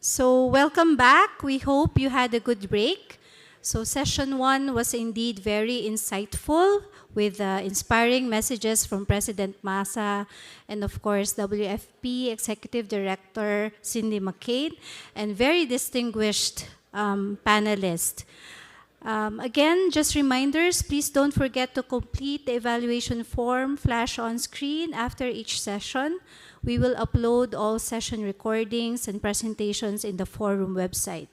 So welcome back. We hope you had a good break. So session 1 was indeed very insightful with inspiring messages from President Massa and of course WFP Executive Director Cindy McCain and very distinguished panelists. Again, just reminders, please don't forget to complete the evaluation form flash on screen after each session. We will upload all session recordings and presentations in the forum website.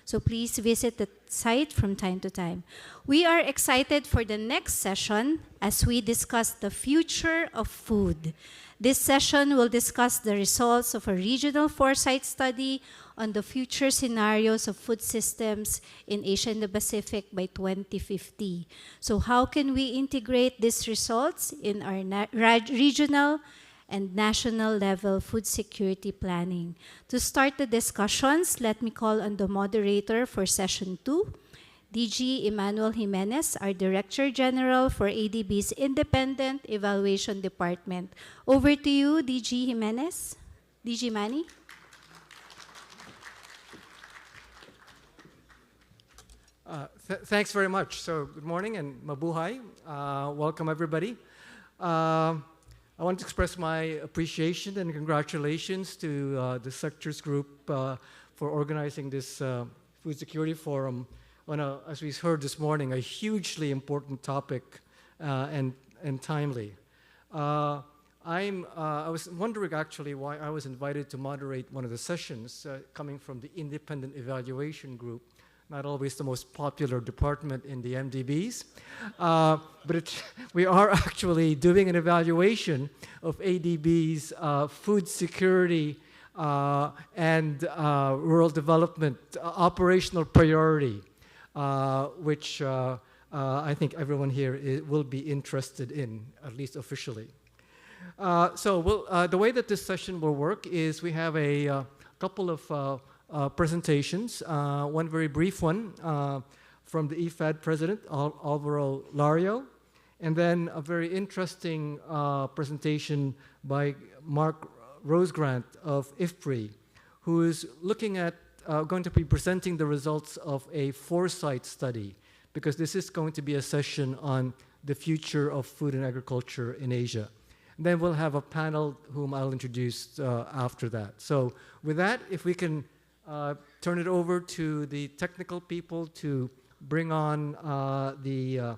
So please visit the site from time to time. We are excited for the next session as we discuss the future of food. This session will discuss the results of a regional foresight study on the future scenarios of food systems in Asia and the Pacific by 2050. So how can we integrate these results in our regional and national level food security planning? To start the discussions, let me call on the moderator for session 2, DG Emmanuel Jimenez, our Director General for ADB's Independent Evaluation Department. Over to you, DG Jimenez. DG Manny. Thanks very much. So good morning and mabuhay. Welcome everybody. I want to express my appreciation and congratulations to the Sectors Group for organizing this food security forum on, as we heard this morning, a hugely important topic and timely. I was wondering actually why I was invited to moderate one of the sessions coming from the Independent Evaluation Group. Not always the most popular department in the MDBs, but we are actually doing an evaluation of ADB's food security and rural development operational priority, which I think everyone here will be interested in, at least officially. The way that this session will work is we have a couple of presentations, one very brief one from the IFAD president, Alvaro Lario, and then a very interesting presentation by Mark Rosegrant of IFPRI, who is looking at, going to be presenting the results of a foresight study, because this is going to be a session on the future of food and agriculture in Asia. And then we'll have a panel whom I'll introduce after that. So with that, if we can turn it over to the technical people to bring on the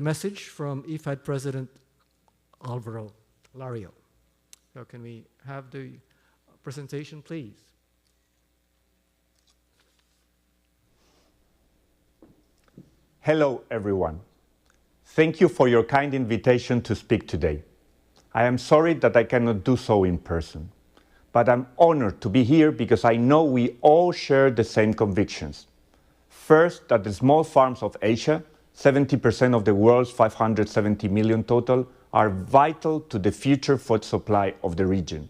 message from IFAD President Alvaro Lario. So can we have the presentation, please? Hello, everyone. Thank you for your kind invitation to speak today. I am sorry that I cannot do so in person, but I'm honored to be here because I know we all share the same convictions. First, that the small farms of Asia, 70% of the world's 570 million total, are vital to the future food supply of the region.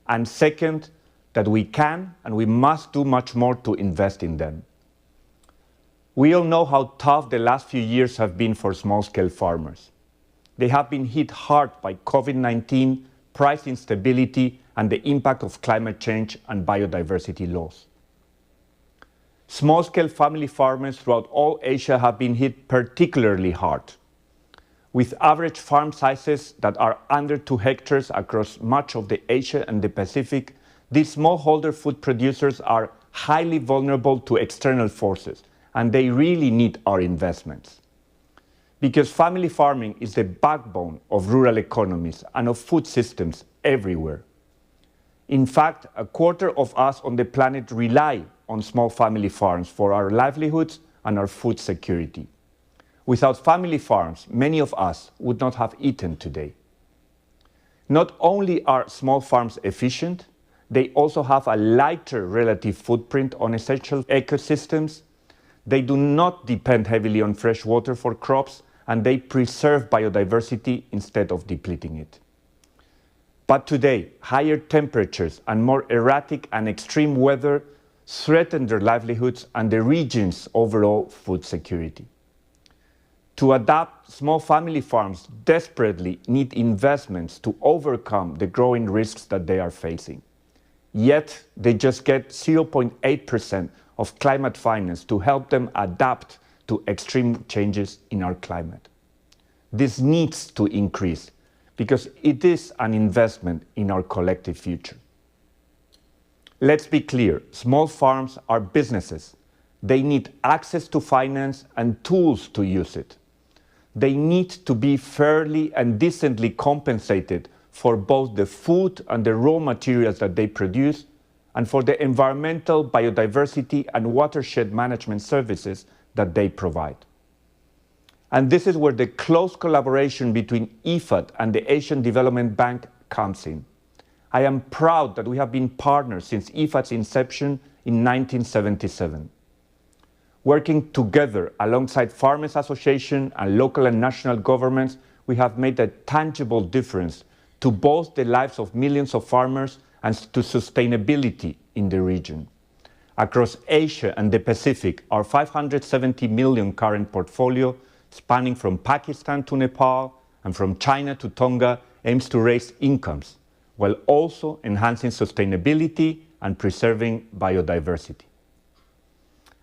And second, that we can and we must do much more to invest in them. We all know how tough the last few years have been for small-scale farmers. They have been hit hard by COVID-19, price instability, and the impact of climate change and biodiversity loss. Small-scale family farmers throughout all Asia have been hit particularly hard. With average farm sizes that are under 2 hectares across much of the Asia and the Pacific, these smallholder food producers are highly vulnerable to external forces, and they really need our investments. Because family farming is the backbone of rural economies and of food systems everywhere. In fact, 1/4 of us on the planet rely on small family farms for our livelihoods and our food security. Without family farms, many of us would not have eaten today. Not only are small farms efficient, they also have a lighter relative footprint on essential ecosystems. They do not depend heavily on fresh water for crops, and they preserve biodiversity instead of depleting it. But today, higher temperatures and more erratic and extreme weather threaten their livelihoods and the region's overall food security. To adapt, small family farms desperately need investments to overcome the growing risks that they are facing. Yet they just get 0.8% of climate finance to help them adapt to extreme changes in our climate. This needs to increase because it is an investment in our collective future. Let's be clear, small farms are businesses. They need access to finance and tools to use it. They need to be fairly and decently compensated for both the food and the raw materials that they produce, and for the environmental, biodiversity, and watershed management services that they provide. And this is where the close collaboration between IFAD and the Asian Development Bank comes in. I am proud that we have been partners since IFAD's inception in 1977. Working together alongside Farmers Association and local and national governments, we have made a tangible difference to both the lives of millions of farmers and to sustainability in the region. Across Asia and the Pacific, our 570 million current portfolio, spanning from Pakistan to Nepal and from China to Tonga, aims to raise incomes, while also enhancing sustainability and preserving biodiversity.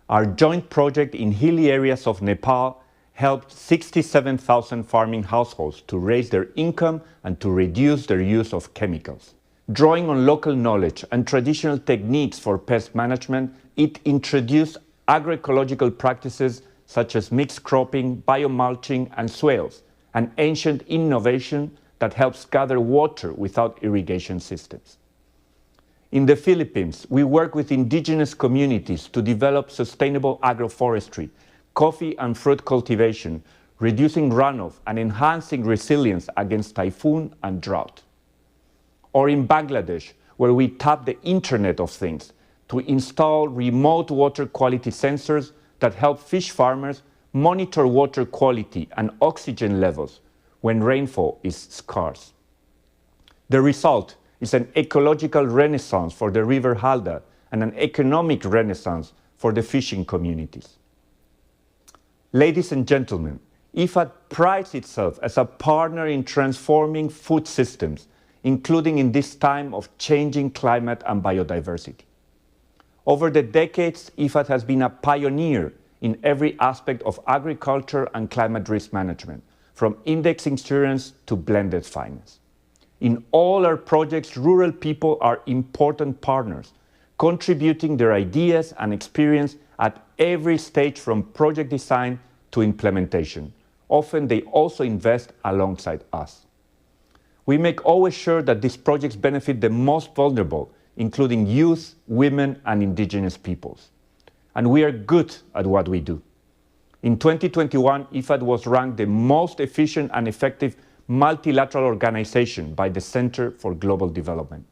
Our joint project in hilly areas of Nepal helped 67,000 farming households to raise their income and to reduce their use of chemicals. Drawing on local knowledge and traditional techniques for pest management, it introduced agroecological practices such as mixed cropping, biomulching, and swales, an ancient innovation that helps gather water without irrigation systems. In the Philippines, we work with indigenous communities to develop sustainable agroforestry, coffee and fruit cultivation, reducing runoff and enhancing resilience against typhoon and drought. Or in Bangladesh, where we tap the Internet of Things to install remote water quality sensors that help fish farmers monitor water quality and oxygen levels when rainfall is scarce. The result is an ecological renaissance for the River Halda and an economic renaissance for the fishing communities. Ladies and gentlemen, IFAD prides itself as a partner in transforming food systems, including in this time of changing climate and biodiversity. Over the decades, IFAD has been a pioneer in every aspect of agriculture and climate risk management, from index insurance to blended finance. In all our projects, rural people are important partners, contributing their ideas and experience at every stage from project design to implementation. Often they also invest alongside us. We make always sure that these projects benefit the most vulnerable, including youth, women, and indigenous peoples. And we are good at what we do. In 2021, IFAD was ranked the most efficient and effective multilateral organization by the Center for Global Development.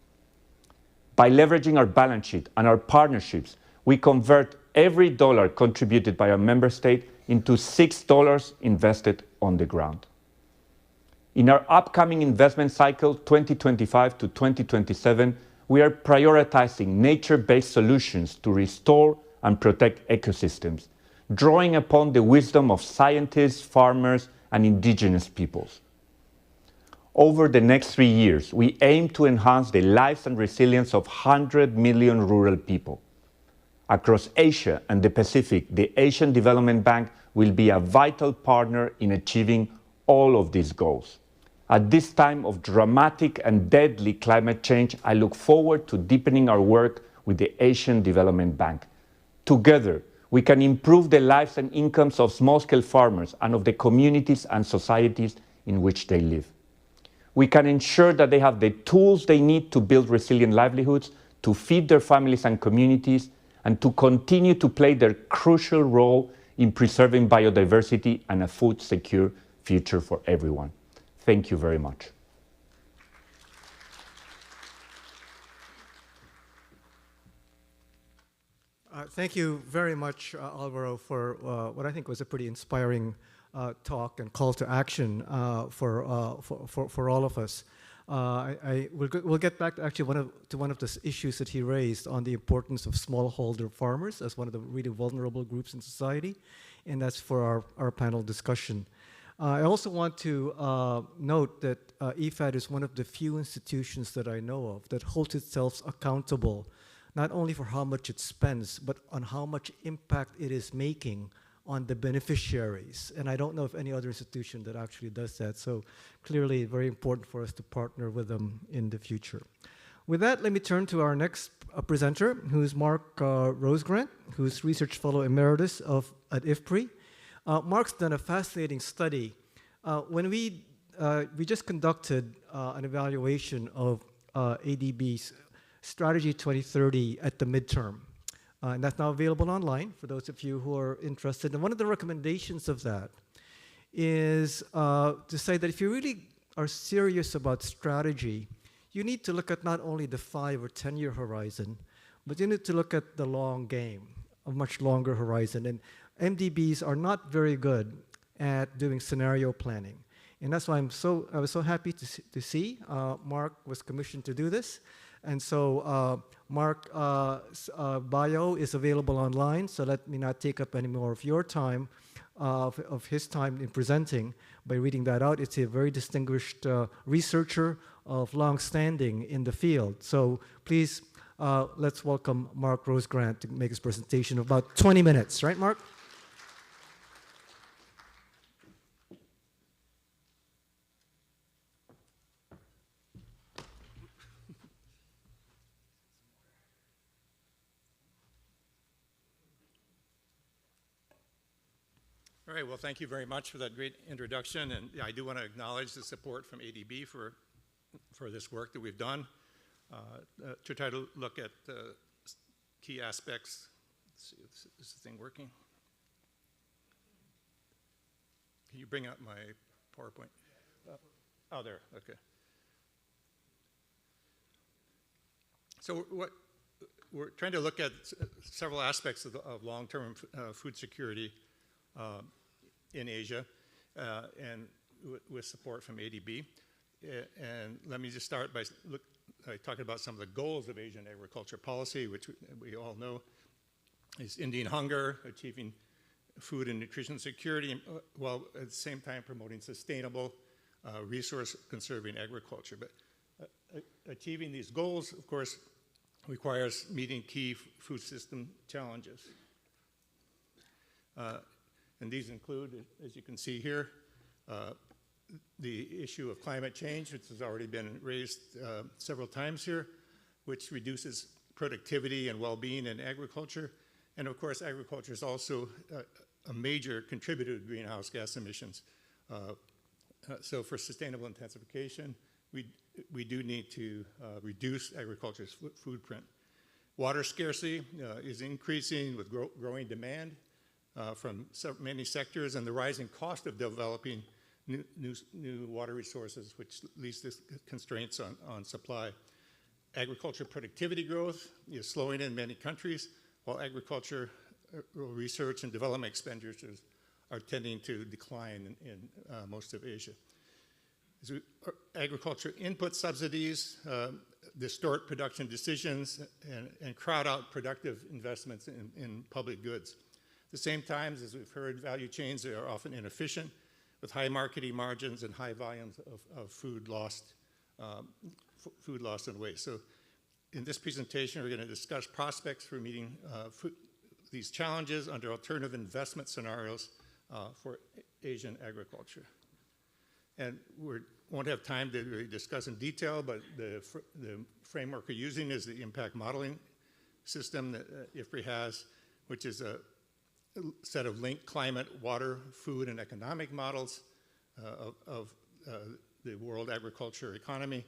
By leveraging our balance sheet and our partnerships, we convert every dollar contributed by our member state into $6 invested on the ground. In our upcoming investment cycle, 2025 to 2027, we are prioritizing nature-based solutions to restore and protect ecosystems, drawing upon the wisdom of scientists, farmers, and indigenous peoples. Over the next 3 years, we aim to enhance the lives and resilience of 100 million rural people. Across Asia and the Pacific, the Asian Development Bank will be a vital partner in achieving all of these goals. At this time of dramatic and deadly climate change, I look forward to deepening our work with the Asian Development Bank. Together, we can improve the lives and incomes of small-scale farmers and of the communities and societies in which they live. We can ensure that they have the tools they need to build resilient livelihoods, to feed their families and communities, and to continue to play their crucial role in preserving biodiversity and a food-secure future for everyone. Thank you very much. Thank you very much, Alvaro, for what I think was a pretty inspiring talk and call to action for all of us. We'll get back to actually one of the issues that he raised on the importance of smallholder farmers as one of the really vulnerable groups in society, and that's for our panel discussion. I also want to note that IFAD is one of the few institutions that I know of that holds itself accountable, not only for how much it spends, but on how much impact it is making on the beneficiaries. And I don't know of any other institution that actually does that. So clearly very important for us to partner with them in the future. With that, let me turn to our next presenter, who's Mark Rosgrant, who's Research Fellow Emeritus at IFPRI. Mark's done a fascinating study. When we just conducted an evaluation of ADB's Strategy 2030 at the midterm. And that's now available online for those of you who are interested. And one of the recommendations of that is to say that if you really are serious about strategy, you need to look at not only the 5 or 10-year horizon, but you need to look at the long game, a much longer horizon. And MDBs are not very good at doing scenario planning. And that's why I was so happy to see Mark was commissioned to do this. And so Mark's bio is available online, so let me not take up any more of your time, of his time in presenting by reading that out. It's a very distinguished researcher of long standing in the field. So please, let's welcome Mark Rosgrant to make his presentation of about 20 minutes. Right, Mark? All right, well, thank you very much for that great introduction. And I do want to acknowledge the support from ADB for this work that we've done to try to look at key aspects. Let's see, is the thing working? Can you bring up my PowerPoint? Oh, there, okay. So we're trying to look at several aspects of long-term food security in Asia, and with support from ADB. And let me just start by talking about some of the goals of Asian agriculture policy, which we all know is ending hunger, achieving food and nutrition security, while at the same time promoting sustainable, resource-conserving agriculture. But achieving these goals, of course, requires meeting key food system challenges. And these include, as you can see here, the issue of climate change, which has already been raised several times here, which reduces productivity and well-being in agriculture. And of course, agriculture is also a major contributor to greenhouse gas emissions. So for sustainable intensification, we do need to reduce agriculture's footprint. Water scarcity is increasing with growing demand from many sectors, and the rising cost of developing new water resources, which leads to constraints on supply. Agriculture productivity growth is slowing in many countries, while agriculture research and development expenditures are tending to decline in most of Asia. Agriculture input subsidies distort production decisions and crowd out productive investments in public goods. At the same time, as we've heard, value chains are often inefficient with high marketing margins and high volumes of food lost and waste. So in this presentation, we're going to discuss prospects for meeting these challenges under alternative investment scenarios for Asian agriculture. And we won't have time to really discuss in detail, but the framework we're using is the impact modeling system that IFPRI has, which is a set of linked climate, water, food, and economic models of the world agriculture economy,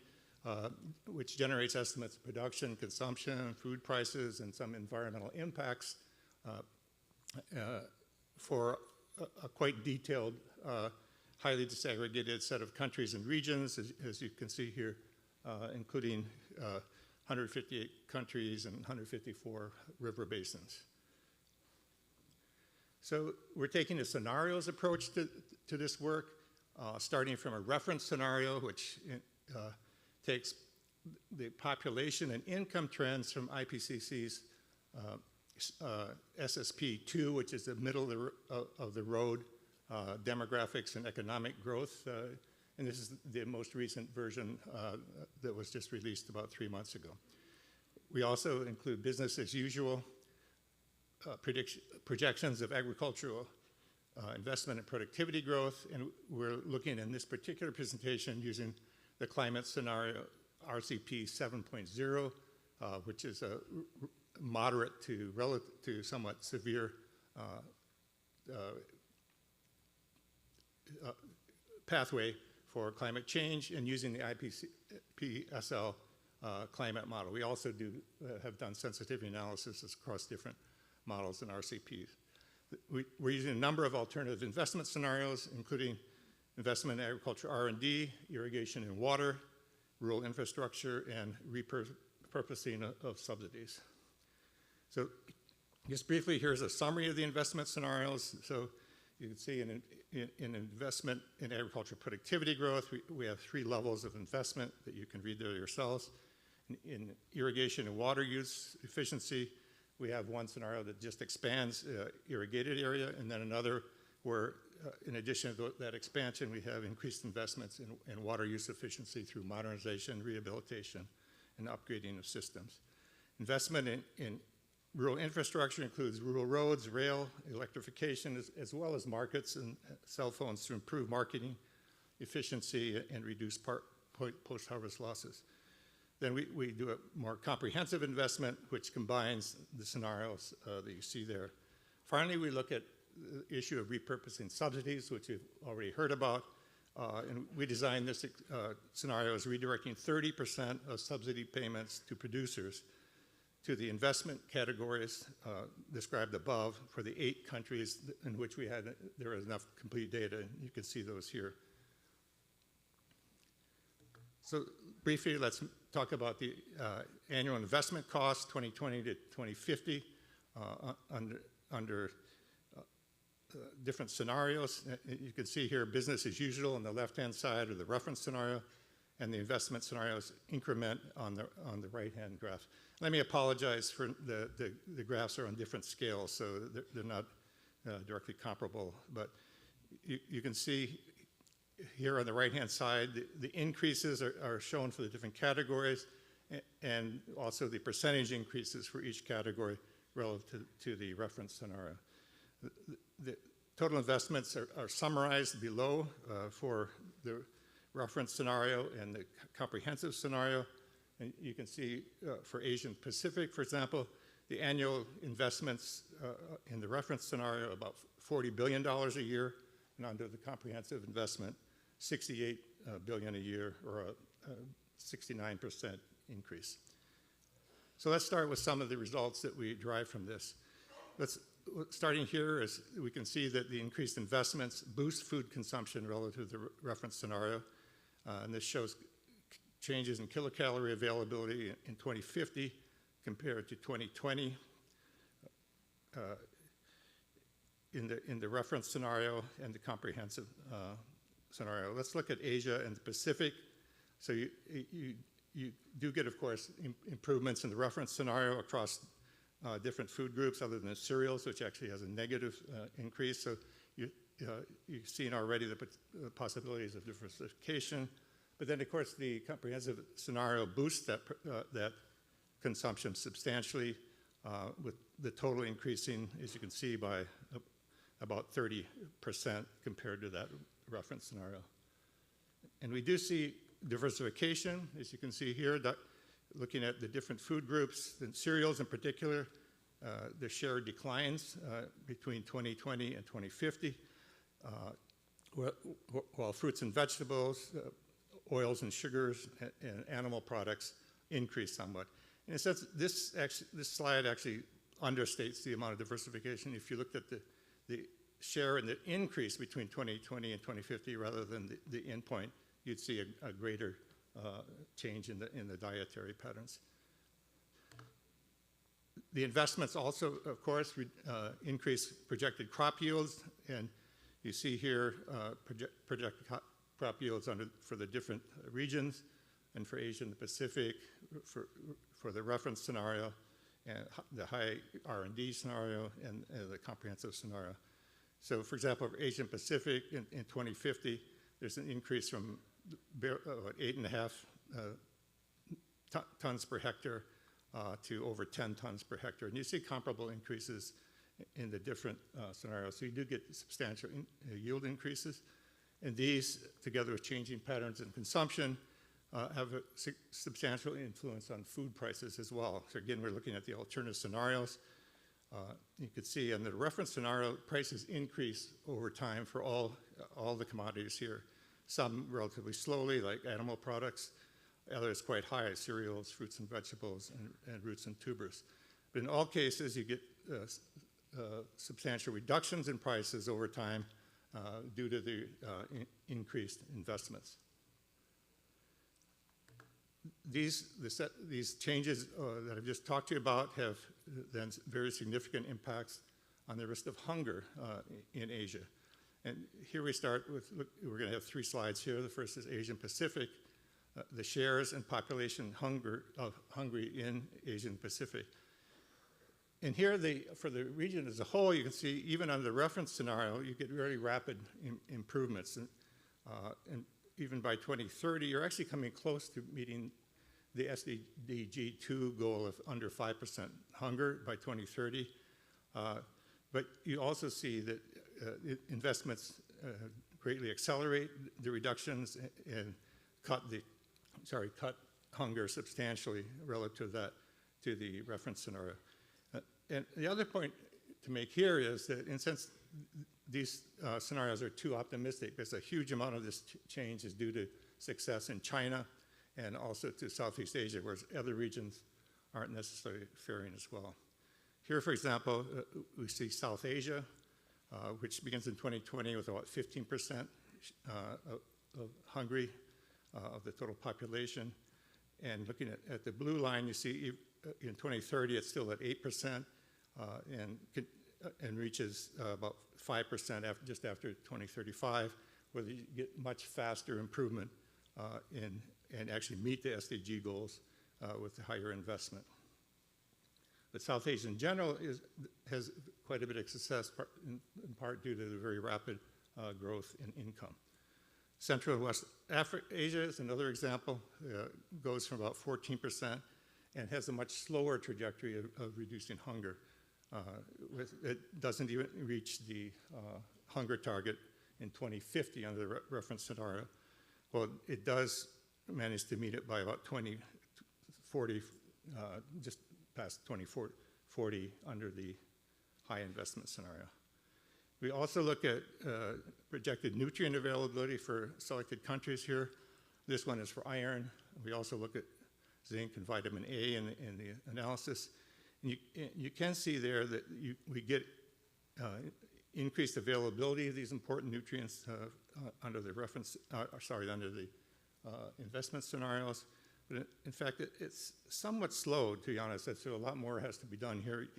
which generates estimates of production, consumption, food prices, and some environmental impacts for a quite detailed, highly disaggregated set of countries and regions, as you can see here, including 158 countries and 154 river basins. So we're taking a scenarios approach to this work, starting from a reference scenario, which takes the population and income trends from IPCC's SSP2, which is the middle of the road demographics and economic growth. And this is the most recent version that was just released about 3 months ago. We also include business as usual, projections of agricultural investment and productivity growth, and we're looking in this particular presentation using the climate scenario RCP 7.0, which is a moderate to somewhat severe pathway for climate change, and using the IPCSL climate model. We also have done sensitivity analysis across different models and RCPs. We're using a number of alternative investment scenarios, including investment in agriculture R&D, irrigation and water, rural infrastructure, and repurposing of subsidies. So just briefly, here's a summary of the investment scenarios. So you can see in investment in agriculture productivity growth, we have 3 levels of investment that you can read there yourselves. In irrigation and water use efficiency, we have one scenario that just expands irrigated area, and then another where, in addition to that expansion, we have increased investments in water use efficiency through modernization, rehabilitation, and upgrading of systems. Investment in rural infrastructure includes rural roads, rail, electrification, as well as markets and cell phones to improve marketing efficiency and reduce post-harvest losses. Then we do a more comprehensive investment, which combines the scenarios that you see there. Finally, we look at the issue of repurposing subsidies, which you've already heard about. And we designed this scenario as redirecting 30% of subsidy payments to producers to the investment categories described above for the 8 countries in which there was enough complete data. You can see those here. So briefly, let's talk about the annual investment cost, 2020 to 2050, under different scenarios. You can see here business as usual on the left-hand side, or the reference scenario, and the investment scenarios increment on the right-hand graph. Let me apologize for the graphs are on different scales, so they're not directly comparable. But you can see here on the right-hand side, the increases are shown for the different categories, and also the percentage increases for each category relative to the reference scenario. The total investments are summarized below for the reference scenario and the comprehensive scenario. And you can see for Asian Pacific, for example, the annual investments in the reference scenario about $40 billion a year, and under the comprehensive investment, $68 billion a year, or a 69% increase. So let's start with some of the results that we derive from this. Starting here, is we can see that the increased investments boost food consumption relative to the reference scenario. And this shows changes in kilocalorie availability in 2050 compared to 2020 in the reference scenario and the comprehensive scenario. Let's look at Asia and the Pacific. So you do get, of course, improvements in the reference scenario across different food groups other than cereals, which actually has a negative increase. So you've seen already the possibilities of diversification. But then, of course, the comprehensive scenario boosts that consumption substantially, with the total increasing, as you can see, by about 30% compared to that reference scenario. And we do see diversification, as you can see here, looking at the different food groups, and cereals in particular, the share declines between 2020 and 2050, while fruits and vegetables, oils and sugars, and animal products increase somewhat. In a sense, this slide actually understates the amount of diversification. If you looked at the share and the increase between 2020 and 2050 rather than the endpoint, you'd see a greater change in the dietary patterns. The investments also, of course, increase projected crop yields, and you see here projected crop yields for the different regions, and for Asia and the Pacific, for the reference scenario, and the high R&D scenario, and the comprehensive scenario. So for example, for Asian Pacific in 2050, there's an increase from 8.5 tons per hectare to over 10 tons per hectare. And you see comparable increases in the different scenarios. So you do get substantial yield increases. And these, together with changing patterns in consumption, have a substantial influence on food prices as well. So again, we're looking at the alternative scenarios. You can see in the reference scenario, prices increase over time for all the commodities here. Some relatively slowly, like animal products. Others quite high, cereals, fruits and vegetables, and roots and tubers. But in all cases, you get substantial reductions in prices over time due to the increased investments. These changes that I've just talked to you about have then very significant impacts on the risk of hunger in Asia. And here we start with, we're going to have 3 slides here. The first is Asian Pacific, the shares and population hungry in Asian Pacific. And here, for the region as a whole, you can see even under the reference scenario, you get very rapid improvements. And even by 2030, you're actually coming close to meeting the SDG 2 goal of under 5% hunger by 2030. But you also see that investments greatly accelerate the reductions and cut hunger substantially relative to the reference scenario. And the other point to make here is that, in a sense, these scenarios are too optimistic. There's a huge amount of this change is due to success in China and also to Southeast Asia, whereas other regions aren't necessarily faring as well. Here, for example, we see South Asia, which begins in 2020 with about 15% of hungry of the total population. And looking at the blue line, you see in 2030 it's still at 8% and reaches about 5% just after 2035, where you get much faster improvement and actually meet the SDG goals with the higher investment. But South Asia in general has quite a bit of success, in part due to the very rapid growth in income. Central and West Asia is another example, goes from about 14% and has a much slower trajectory of reducing hunger. It doesn't even reach the hunger target in 2050 under the reference scenario. Well, it does manage to meet it by about 2040, just past 2040 under the high investment scenario. We also look at projected nutrient availability for selected countries here. This one is for iron. We also look at zinc and vitamin A in the analysis. And you can see there that we get increased availability of these important nutrients under the reference, under the investment scenarios. But in fact, it's somewhat slow, to be honest. So a lot more has to be done here.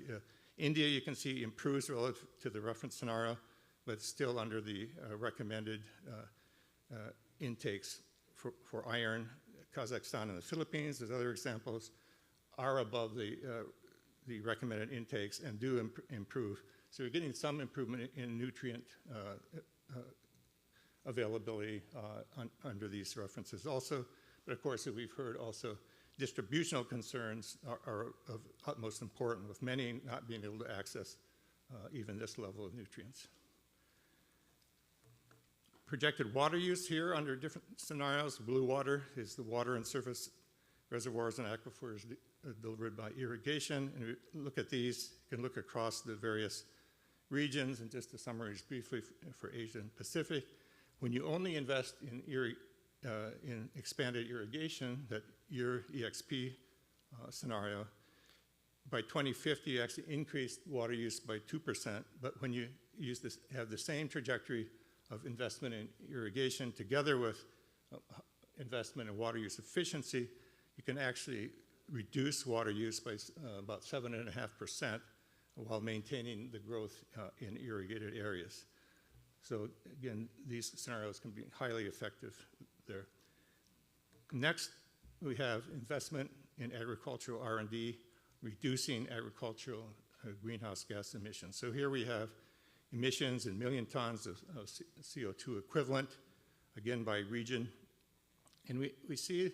India, you can see, improves relative to the reference scenario, but still under the recommended intakes for iron. Kazakhstan and the Philippines, as other examples, are above the recommended intakes and do improve. So we're getting some improvement in nutrient availability under these references also. But of course, as we've heard also, distributional concerns are of utmost importance, with many not being able to access even this level of nutrients. Projected water use here under different scenarios. Blue water is the water in surface reservoirs and aquifers delivered by irrigation. And we look at these, you can look across the various regions, and just to summarize briefly for Asia and Pacific, when you only invest in expanded irrigation, that your EXP scenario, by 2050 you actually increased water use by 2%, but when you have the same trajectory of investment in irrigation together with investment in water use efficiency, you can actually reduce water use by about 7.5% while maintaining the growth in irrigated areas. So again, these scenarios can be highly effective there. Next, we have investment in agricultural R&D, reducing agricultural greenhouse gas emissions. So here we have emissions in million tons of CO2 equivalent, again by region. And we see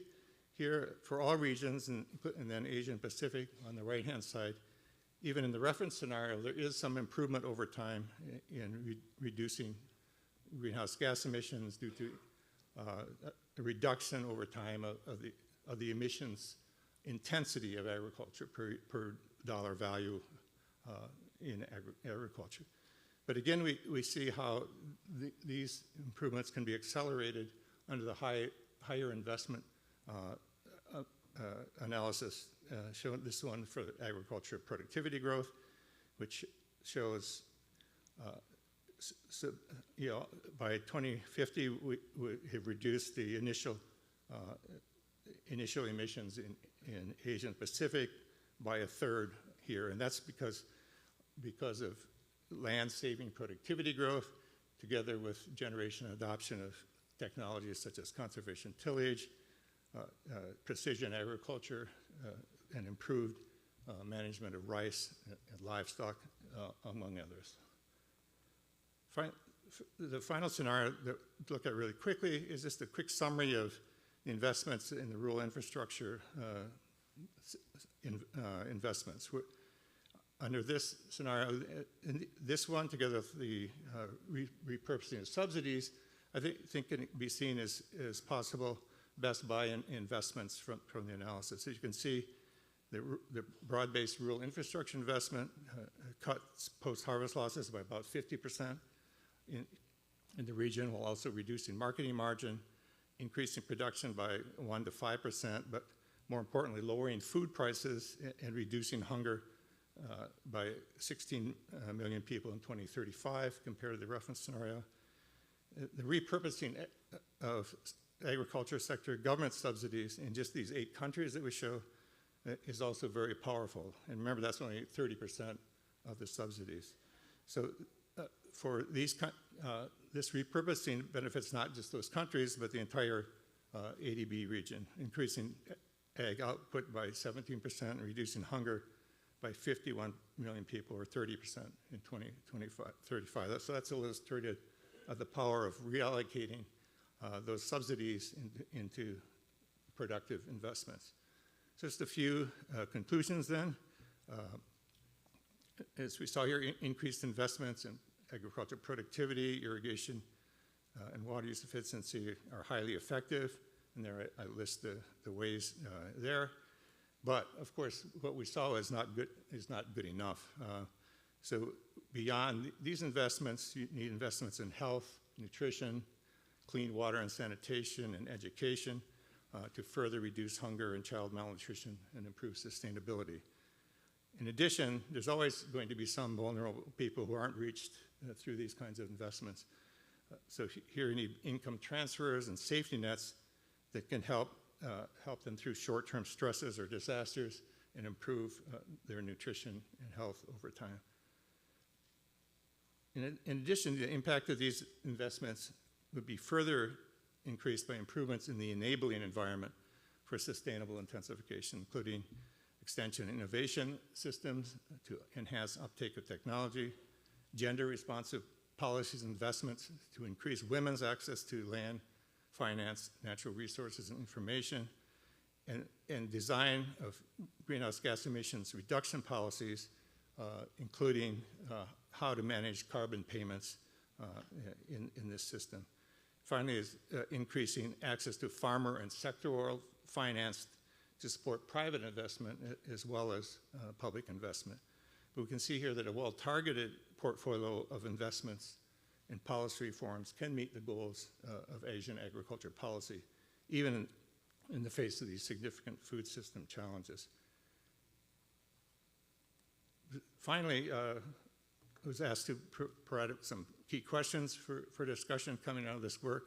here for all regions, and then Asia and Pacific on the right-hand side, even in the reference scenario, there is some improvement over time in reducing greenhouse gas emissions due to a reduction over time of the emissions intensity of agriculture per dollar value in agriculture. But again, we see how these improvements can be accelerated under the higher investment analysis, showing this one for agriculture productivity growth, which shows by 2050 we have reduced the initial emissions in Asia and Pacific by a third here, and that's because of land-saving productivity growth, together with generation and adoption of technologies such as conservation tillage, precision agriculture, and improved management of rice and livestock, among others. The final scenario that we'll look at really quickly is just a quick summary of the investments in the rural infrastructure investments. Under this scenario, this one, together with the repurposing of subsidies, I think can be seen as possible best by investments from the analysis. As you can see, the broad-based rural infrastructure investment cuts post-harvest losses by about 50% in the region, while also reducing marketing margin, increasing production by 1 to 5%, but more importantly, lowering food prices and reducing hunger by 16 million people in 2035 compared to the reference scenario. The repurposing of agriculture sector government subsidies in just these 8 countries that we show is also very powerful. And remember, that's only 30% of the subsidies. So for these, this repurposing benefits not just those countries, but the entire ADB region, increasing ag output by 17% and reducing hunger by 51 million people, or 30% in 2035. So that's illustrated the power of reallocating those subsidies into productive investments. Just a few conclusions then. As we saw here, increased investments in agricultural productivity, irrigation, and water use efficiency are highly effective, and there I list the ways there. But of course, what we saw is not good enough. So beyond these investments, you need investments in health, nutrition, clean water and sanitation, and education to further reduce hunger and child malnutrition and improve sustainability. In addition, there's always going to be some vulnerable people who aren't reached through these kinds of investments. So here you need income transfers and safety nets that can help them through short-term stresses or disasters and improve their nutrition and health over time. In addition, the impact of these investments would be further increased by improvements in the enabling environment for sustainable intensification, including extension innovation systems to enhance uptake of technology, gender-responsive policies and investments to increase women's access to land, finance, natural resources, and information, and design of greenhouse gas emissions reduction policies, including how to manage carbon payments in this system. Finally, is increasing access to farmer and sectoral finance to support private investment as well as public investment. But we can see here that a well-targeted portfolio of investments and policy reforms can meet the goals of Asian agriculture policy, even in the face of these significant food system challenges. Finally, I was asked to provide some key questions for discussion coming out of this work.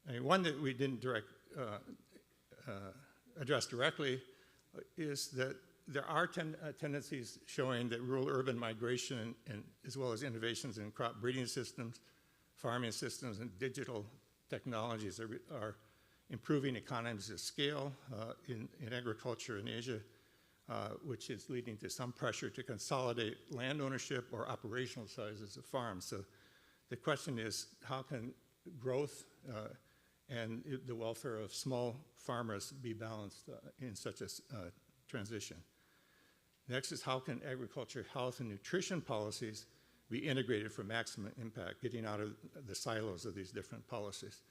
And one that we didn't address directly is that there are tendencies showing that rural-urban migration and as well as innovations in crop breeding systems, farming systems, and digital technologies are improving economies of scale in agriculture in Asia which is leading to some pressure to consolidate land ownership or operational sizes of farms. So the question is, how can growth and the welfare of small farmers be balanced in such a transition? Next is, how can agriculture, health, and nutrition policies be integrated for maximum impact, getting out of the silos of these different policies?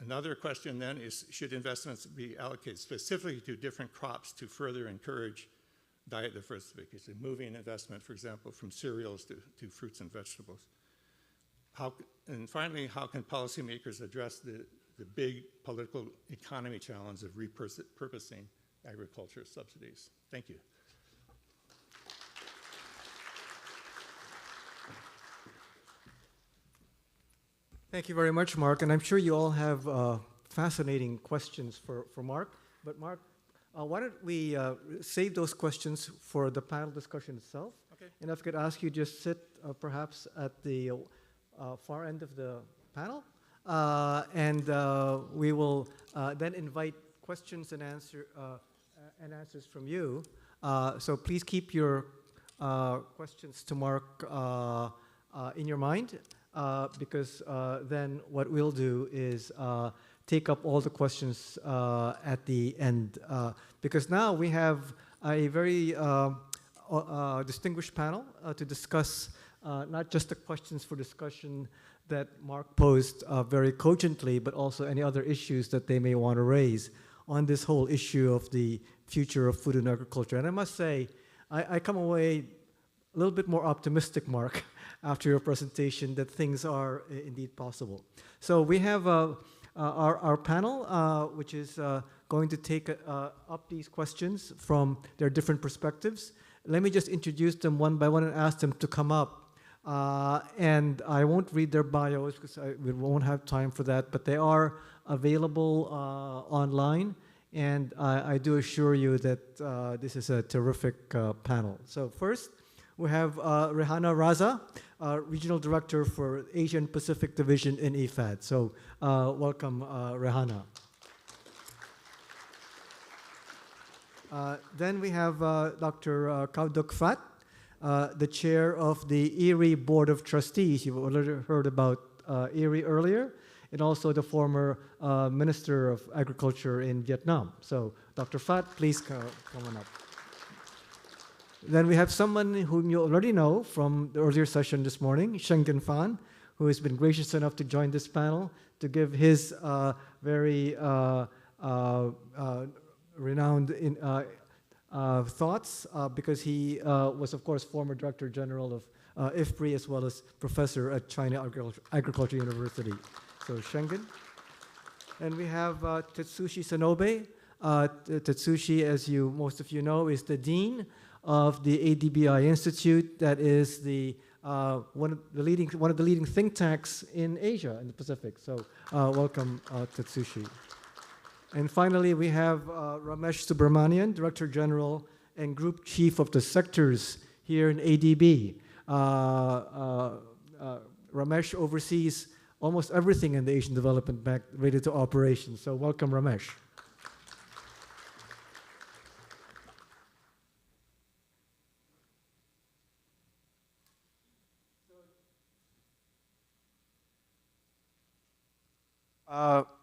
Another question then is, should investments be allocated specifically to different crops to further encourage diet diversification, moving investment, for example, from cereals to fruits and vegetables? And finally, how can policymakers address the big political economy challenge of repurposing agriculture subsidies? Thank you. Thank you very much, Mark. And I'm sure you all have fascinating questions for Mark. But Mark, why don't we save those questions for the panel discussion itself? Okay. And if I could ask you just sit perhaps at the far end of the panel. And we will then invite questions and answers from you. So please keep your questions to Mark in your mind. Because then what we'll do is take up all the questions at the end. Because now we have a very distinguished panel to discuss not just the questions for discussion that Mark posed very cogently, but also any other issues that they may want to raise on this whole issue of the future of food and agriculture. And I must say, I come away a little bit more optimistic, Mark, after your presentation, that things are indeed possible. So we have our panel, which is going to take up these questions from their different perspectives. Let me just introduce them one by one and ask them to come up. And I won't read their bios because we won't have time for that, but they are available online. And I do assure you that this is a terrific panel. So first, we have Rehana Raza, Regional Director for Asian Pacific Division in IFAD. So welcome, Rehana. Then we have Dr. Kaudok Fat, the Chair of the Erie Board of Trustees. You've already heard about Erie earlier, and also the former Minister of Agriculture in Vietnam. So Dr. Fat, please come on up. Then we have someone whom you already know from the earlier session this morning, Schengen Fan, who has been gracious enough to join this panel to give his very renowned thoughts, because he was, of course, former Director General of IFPRI as well as professor at China Agriculture University. So Schengen. And we have Tetsushi Sanobe. Tetsushi, as most of you know, is the Dean of the ADBI Institute, that is one of the leading think tanks in Asia and the Pacific. So welcome, Tetsushi. And finally, we have Ramesh Subramanian, Director General and Group Chief of the sectors here in ADB. Ramesh oversees almost everything in the Asian Development Bank related to operations. So welcome, Ramesh.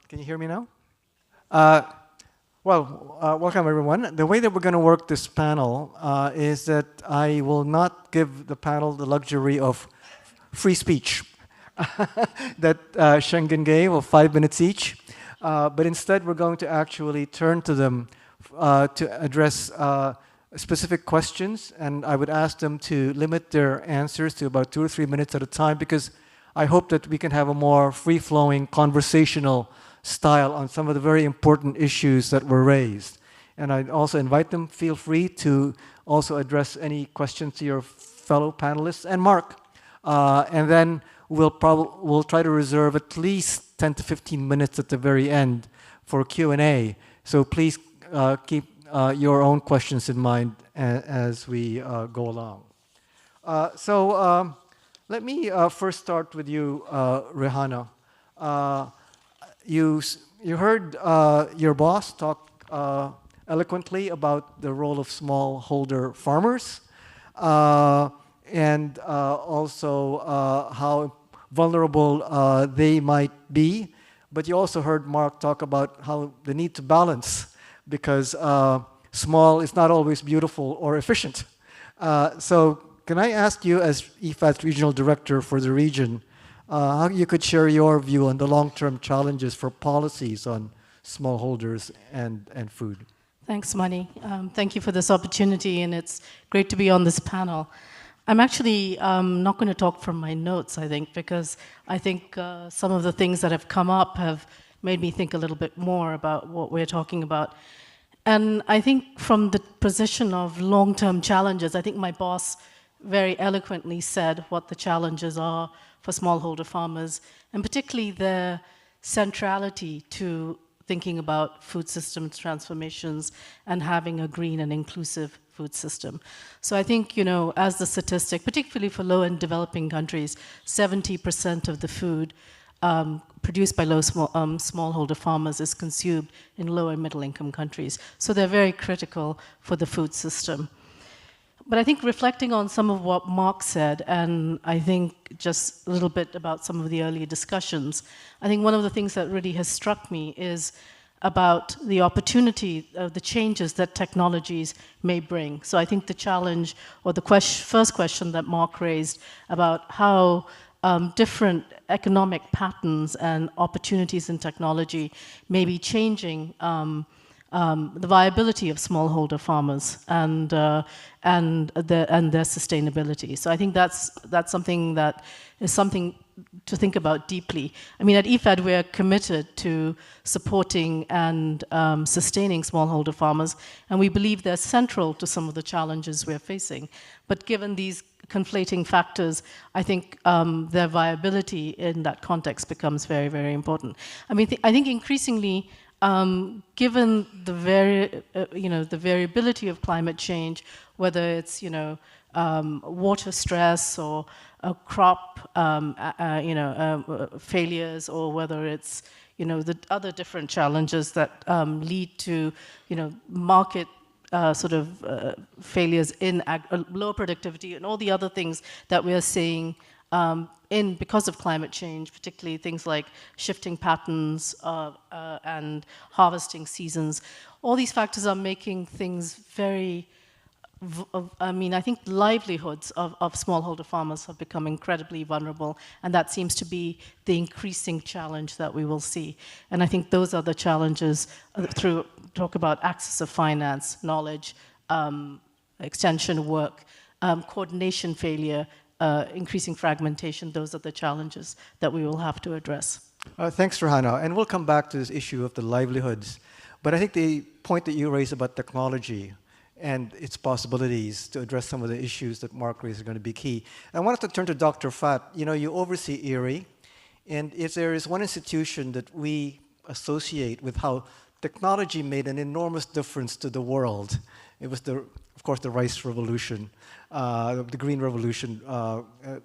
Can you hear me now? Welcome everyone. The way that we're going to work this panel is that I will not give the panel the luxury of free speech that Schengen gave of 5 minutes each, but instead we're going to actually turn to them to address specific questions, and I would ask them to limit their answers to about 2 or 3 minutes at a time, because I hope that we can have a more free-flowing conversational style on some of the very important issues that were raised. And I'd also invite them, feel free to also address any questions to your fellow panelists and Mark. And then we'll try to reserve at least 10 to 15 minutes at the very end for Q&A. So please keep your own questions in mind as we go along. Let me first start with you, Rehana. You heard your boss talk eloquently about the role of smallholder farmers and also how vulnerable they might be. But you also heard Mark talk about how the need to balance, because small is not always beautiful or efficient. So can I ask you, as IFAD's regional director for the region, how you could share your view on the long-term challenges for policies on smallholders and food? Thanks, Mani. Thank you for this opportunity, and it's great to be on this panel. I'm actually not going to talk from my notes, I think, because I think some of the things that have come up have made me think a little bit more about what we're talking about. And I think from the position of long-term challenges, I think my boss very eloquently said what the challenges are for smallholder farmers, and particularly their centrality to thinking about food system transformations and having a green and inclusive food system. So I think, as the statistic, particularly for low and developing countries, 70% of the food produced by smallholder farmers is consumed in low and middle income countries. So they're very critical for the food system. But I think reflecting on some of what Mark said, and I think just a little bit about some of the earlier discussions, I think one of the things that really has struck me is about the opportunity of the changes that technologies may bring. So I think the challenge, or the first question that Mark raised about how different economic patterns and opportunities in technology may be changing the viability of smallholder farmers and their sustainability. So I think that's something that is something to think about deeply. I mean, at IFAD, we're committed to supporting and sustaining smallholder farmers, and we believe they're central to some of the challenges we're facing. But given these conflating factors, I think their viability in that context becomes very, very important. I mean, I think increasingly, given the variability of climate change, whether it's water stress or crop failures, or whether it's the other different challenges that lead to market failures in low productivity and all the other things that we are seeing because of climate change, particularly things like shifting patterns and harvesting seasons. All these factors are making things very, I think livelihoods of smallholder farmers have become incredibly vulnerable, and that seems to be the increasing challenge that we will see. And I think those are the challenges talk about access of finance, knowledge, extension work, coordination failure, increasing fragmentation. Those are the challenges that we will have to address. Thanks, Rahana. And we'll come back to this issue of the livelihoods. But I think the point that you raised about technology and its possibilities to address some of the issues that Mark raised are going to be key. I wanted to turn to Dr. Fat. You oversee ERIE, and if there is one institution that we associate with how technology made an enormous difference to the world, it was, of course, the rice revolution, the green revolution.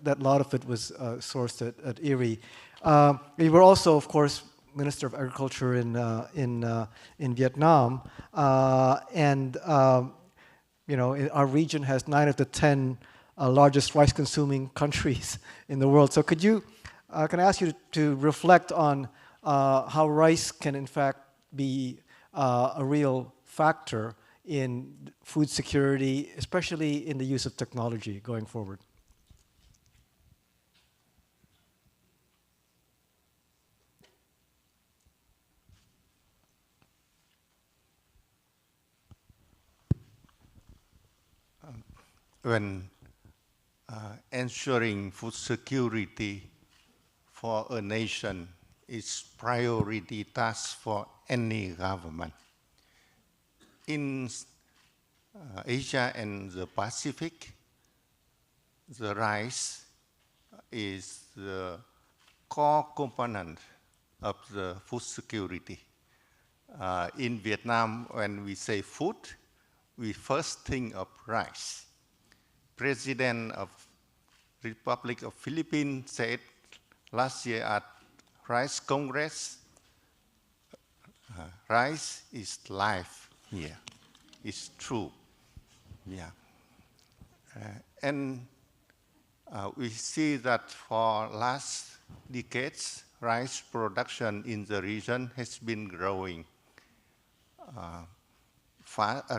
That a lot of it was sourced at ERIE. We were also, of course, Minister of Agriculture in Vietnam, and our region has 9 of the 10 largest rice-consuming countries in the world. So can I ask you to reflect on how rice can, in fact, be a real factor in food security, especially in the use of technology going forward? When ensuring food security for a nation is priority task for any government. In Asia and the Pacific, the rice is the core component of the food security. In Vietnam, when we say food, we first think of rice. President of Republic of Philippines said last year at Rice Congress, rice is life Yeah, it's true. Yeah. And we see that for last decades, rice production in the region has been growing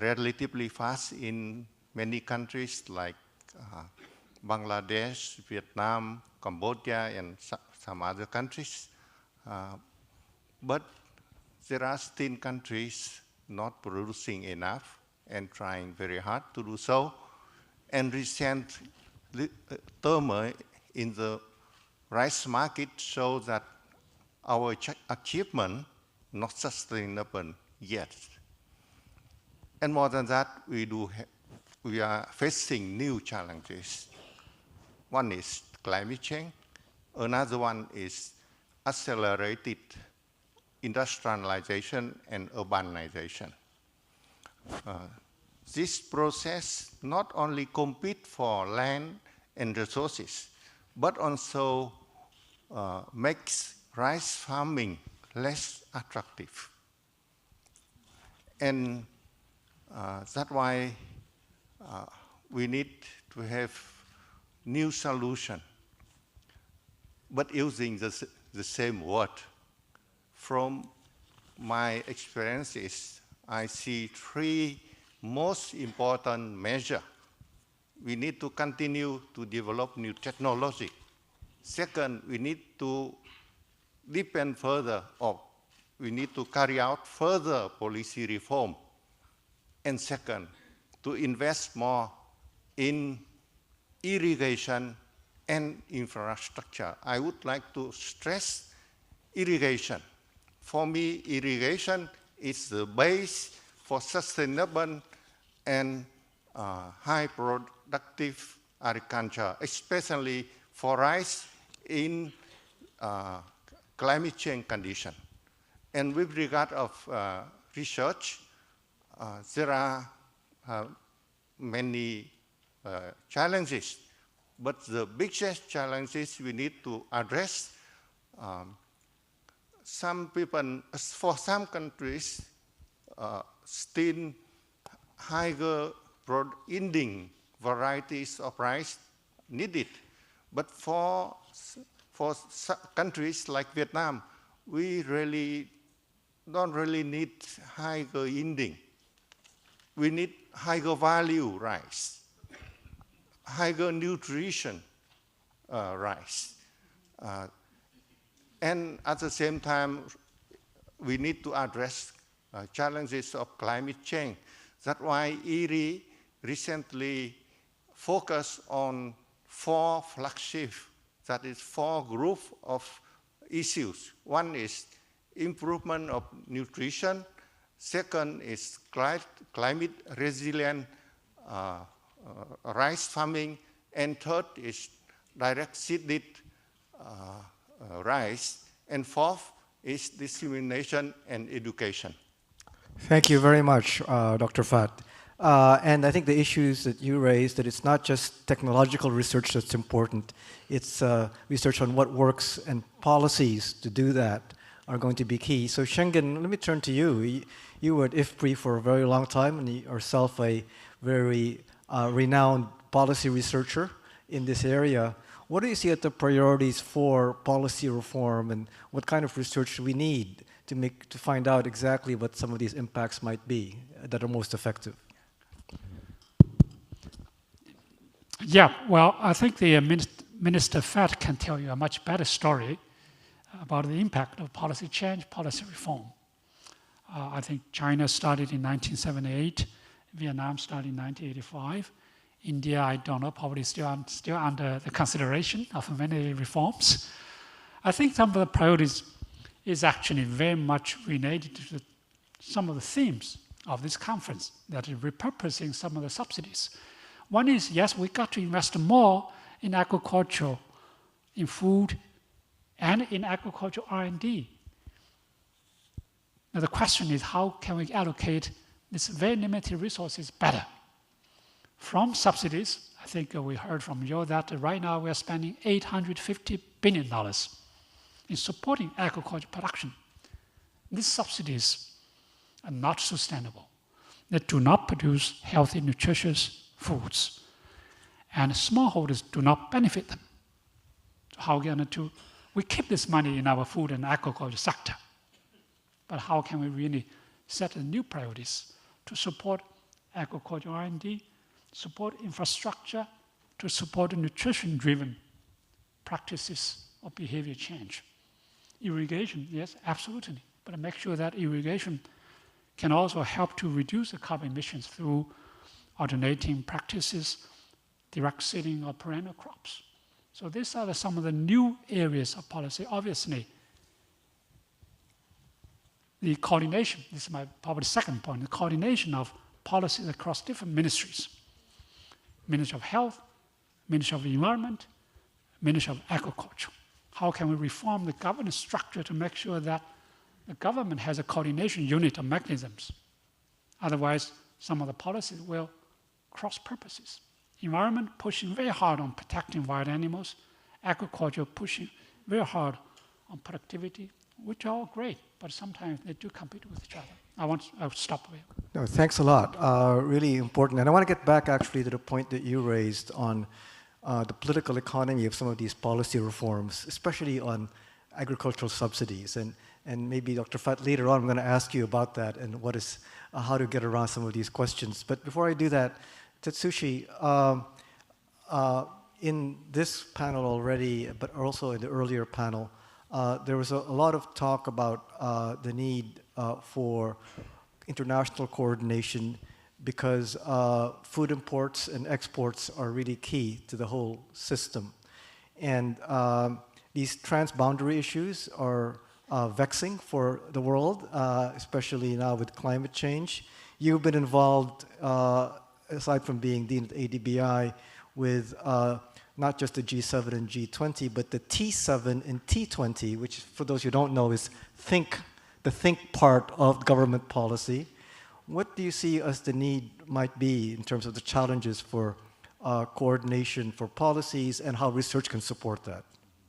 relatively fast in many countries like Bangladesh, Vietnam, Cambodia, and some other countries. But there are still countries not producing enough and trying very hard to do so. And recent turmoil in the rice market show that our achievement not sustainable yet. And more than that, we are facing new challenges. One is climate change. Another one is accelerated industrialization and urbanization. This process not only compete for land and resources, but also makes rice farming less attractive. And that's why we need to have new solution, but using the same word. From my experiences, I see three most important measures. We need to continue to develop new technology. Second, we need to deepen further, or we need to carry out further policy reform. And second, to invest more in irrigation and infrastructure. I would like to stress irrigation. For me, irrigation is the base for sustainable and high productive agriculture, especially for rice in climate change condition. And with regard of research, there are many challenges, but the biggest challenges we need to address. Some people, for some countries, still higher yielding varieties of rice needed. But for countries like Vietnam, we don't really need higher yielding. We need higher value rice, higher nutrition rice. And at the same time, we need to address challenges of climate change. That's why IRI recently focused on 4 flagship, that is 4 groups of issues. One is improvement of nutrition. Second is climate resilient rice farming. And third is direct seeded rice. And fourth is dissemination and education. Thank you very much, Dr. Phat. And I think the issues that you raised, that it's not just technological research that's important, it's research on what works, and policies to do that are going to be key. So Schengen, let me turn to you. You were at IFPRI for a very long time, and you yourself a very renowned policy researcher in this area. What do you see as the priorities for policy reform, and what kind of research do we need to find out exactly what some of these impacts might be that are most effective? Yeah, well, I think the Minister Phat can tell you a much better story about the impact of policy change, policy reform. I think China started in 1978, Vietnam started in 1985. India, I don't know, probably still under the consideration of many reforms. I think some of the priorities is actually very much related to some of the themes of this conference, that is repurposing some of the subsidies. One is, yes, we got to invest more in agriculture, in food, and in agricultural R&D. Now the question is, how can we allocate these very limited resources better? From subsidies, I think we heard from you that right now we are spending $850 billion in supporting agriculture production. These subsidies are not sustainable. that do not produce healthy, nutritious foods. And smallholders do not benefit them. So how are we going to, we keep this money in our food and agriculture sector, but how can we really set new priorities to support agriculture R&D, support infrastructure, to support nutrition-driven practices of behavior change? Irrigation, yes, absolutely, but make sure that irrigation can also help to reduce the carbon emissions through alternating practices, direct seeding of perennial crops. So these are some of the new areas of policy. Obviously, the coordination, this is my probably second point, the coordination of policies across different ministries. Ministry of Health, Ministry of Environment, Ministry of Agriculture. How can we reform the governance structure to make sure that the government has a coordination unit of mechanisms? Otherwise, some of the policies will cross purposes. Environment pushing very hard on protecting wild animals, agriculture pushing very hard on productivity, which are all great, but sometimes they do compete with each other. I'll stop there. No, thanks a lot. Really important. And I want to get back actually to the point that you raised on the political economy of some of these policy reforms, especially on agricultural subsidies. And maybe Dr. Phat, later on, I'm going to ask you about that and what is, how to get around some of these questions. But before I do that, Tetsushi, in this panel already, but also in the earlier panel, there was a lot of talk about the need for international coordination because food imports and exports are really key to the whole system. And these transboundary issues are vexing for the world, especially now with climate change. You've been involved, aside from being dean at ADBI, with not just the G7 and G20, but the T7 and T20, which for those who don't know is the think part of government policy. What do you see as the need might be in terms of the challenges for coordination for policies and how research can support that,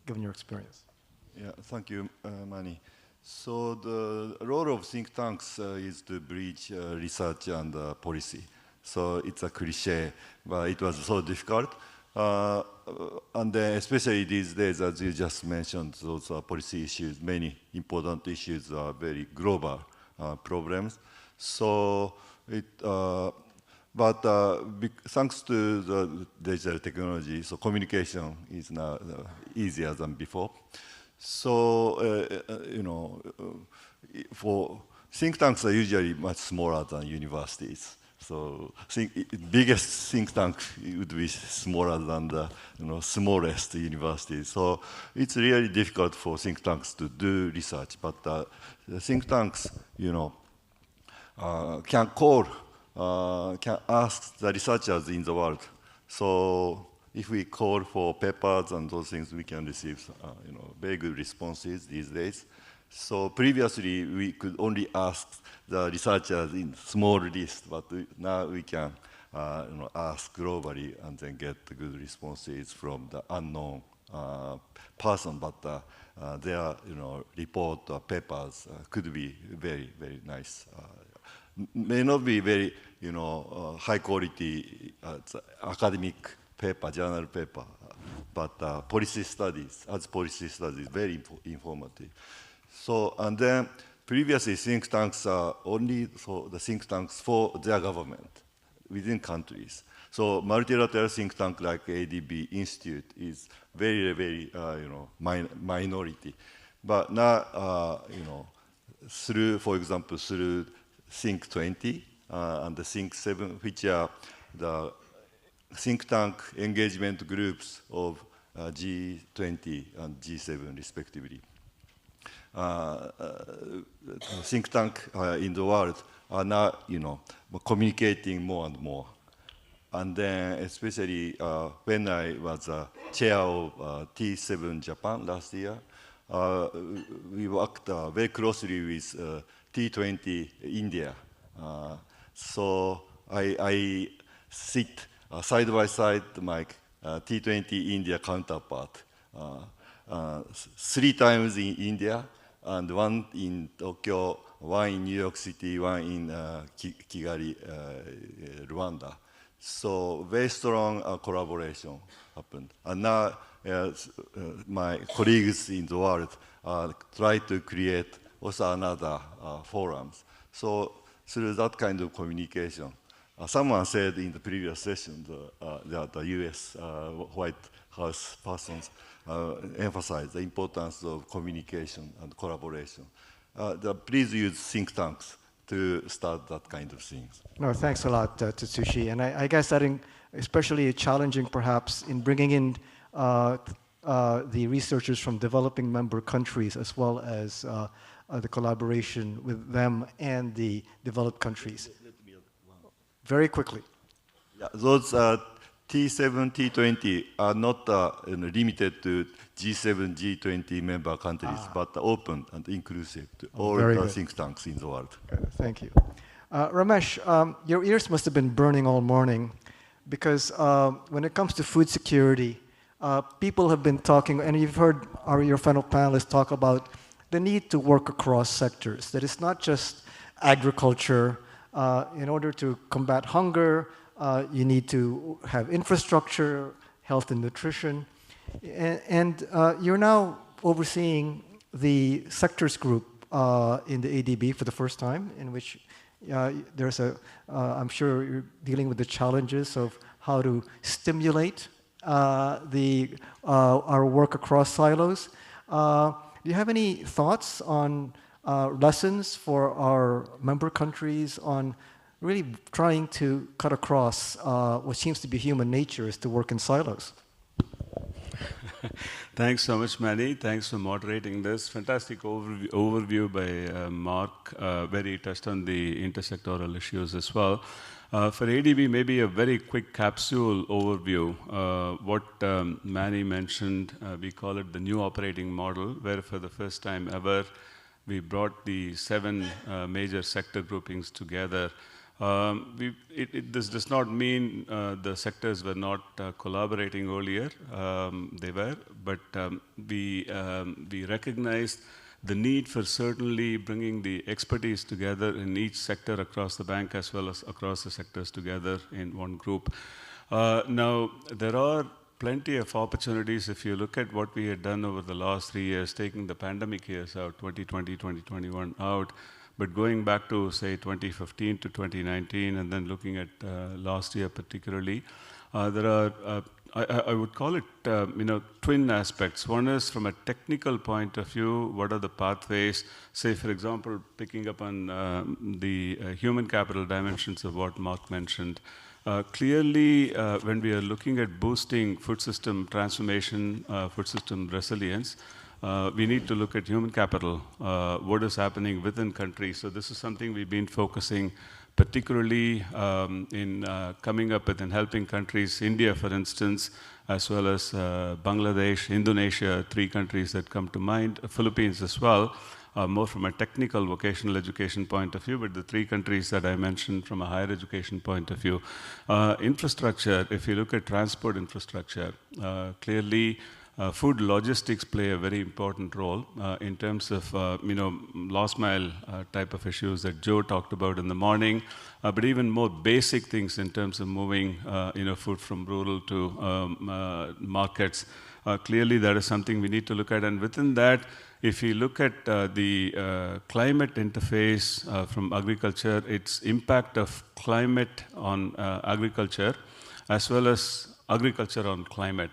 given your experience? Yeah, thank you, Manny. So the role of think tanks is to bridge research and policy. So it's a cliche, but it was so difficult. And then especially these days, as you just mentioned, those are policy issues, many important issues are very global problems. So thanks to the digital technology, so communication is now easier than before. So, for think tanks are usually much smaller than universities. So, biggest think tank would be smaller than the smallest university. So, it's really difficult for think tanks to do research. But the think tanks, can ask the researchers in the world. So, if we call for papers and those things, we can receive, very good responses these days. So previously, we could only ask the researchers in small list, but now we can, ask globally and then get good responses from the unknown person. But their, report or papers could be very, very nice. May not be very, high quality academic paper, journal paper, but policy studies, very informative. So, and then previously think tanks are only for the think tanks for their government within countries. So multilateral think tank like ADB Institute is very, very, minority. But now, through, for example, through Think 20 and the Think 7, which are the think tank engagement groups of G20 and G7 respectively. Think tank in the world are now, communicating more and more. And then especially when I was chair of T7 Japan last year, we worked very closely with T20 India. So I sit side by side my T20 India counterpart 3 times in India and 1 in Tokyo one in New York City, one in Kigali, Rwanda. So very strong collaboration happened. And now my colleagues in the world try to create also another forums. So through that kind of communication, someone said in the previous session that the US White House persons emphasized the importance of communication and collaboration. Please use think tanks to start that kind of things. No, thanks a lot, Tsushi. And I guess that especially challenging perhaps in bringing in the researchers from developing member countries as well as the collaboration with them and the developed countries. Very quickly. Yeah, those T7, T20 are not limited to G7, G20 member countries, but open and inclusive to all the think tanks in the world. Thank you. Ramesh, your ears must have been burning all morning because when it comes to food security, people have been talking, and you've heard your fellow panelists talk about the need to work across sectors, that it's not just agriculture. In order to combat hunger, you need to have infrastructure, health and nutrition. And you're now overseeing the sectors group in the ADB for the first time, in which there's I'm sure you're dealing with the challenges of how to stimulate our work across silos. Do you have any thoughts on lessons for our member countries on really trying to cut across what seems to be human nature is to work in silos? Thanks so much, Manny. Thanks for moderating this. Fantastic overview by Mark, where he touched on the intersectoral issues as well. For ADB, maybe a very quick capsule overview. What Manny mentioned, we call it the new operating model, where for the first time ever, we brought the 7 major sector groupings together. This does not mean the sectors were not collaborating earlier. They were, but we recognized the need for certainly bringing the expertise together in each sector across the bank as well as across the sectors together in one group. Now, there are plenty of opportunities if you look at what we had done over the last 3 years, taking the pandemic years out, 2020, 2021 out, but going back to, say, 2015 to 2019, and then looking at last year particularly, there are, I would call it, twin aspects. One is from a technical point of view, what are the pathways? Say, for example, picking up on the human capital dimensions of what Mark mentioned. Clearly, when we are looking at boosting food system transformation, food system resilience, we need to look at human capital, what is happening within countries. So this is something we've been focusing particularly in coming up with and helping countries, India, for instance, as well as Bangladesh, Indonesia, 3 countries that come to mind, Philippines as well, more from a technical vocational education point of view, but the 3 countries that I mentioned from a higher education point of view. Infrastructure, if you look at transport infrastructure, clearly food logistics play a very important role in terms of last mile type of issues that Joe talked about in the morning, but even more basic things in terms of moving food from rural to markets. Clearly, that is something we need to look at, and within that, if you look at the climate interface from agriculture, its impact of climate on agriculture, as well as agriculture on climate.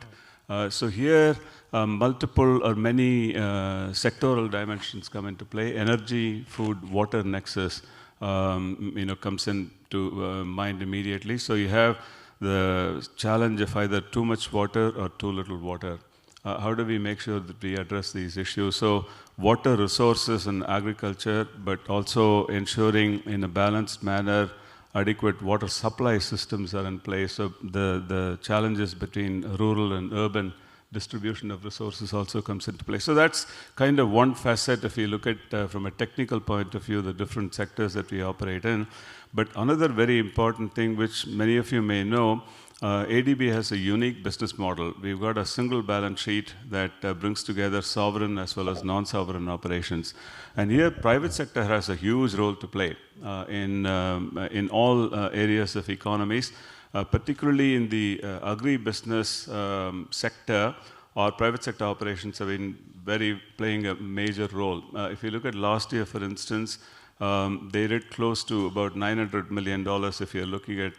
So here, multiple or many sectoral dimensions come into play. Energy, food, water nexus, comes into mind immediately. So you have the challenge of either too much water or too little water. How do we make sure that we address these issues? So water resources and agriculture, but also ensuring in a balanced manner adequate water supply systems are in place. So the challenges between rural and urban distribution of resources also comes into play. So that's kind of one facet if you look at from a technical point of view, the different sectors that we operate in. But another very important thing which many of you may know, ADB has a unique business model. We've got a single balance sheet that brings together sovereign as well as non-sovereign operations. And here, private sector has a huge role to play in all areas of economies, particularly in the agri-business sector. Our private sector operations have been playing a major role. If you look at last year, for instance, they did close to about $900 million if you're looking at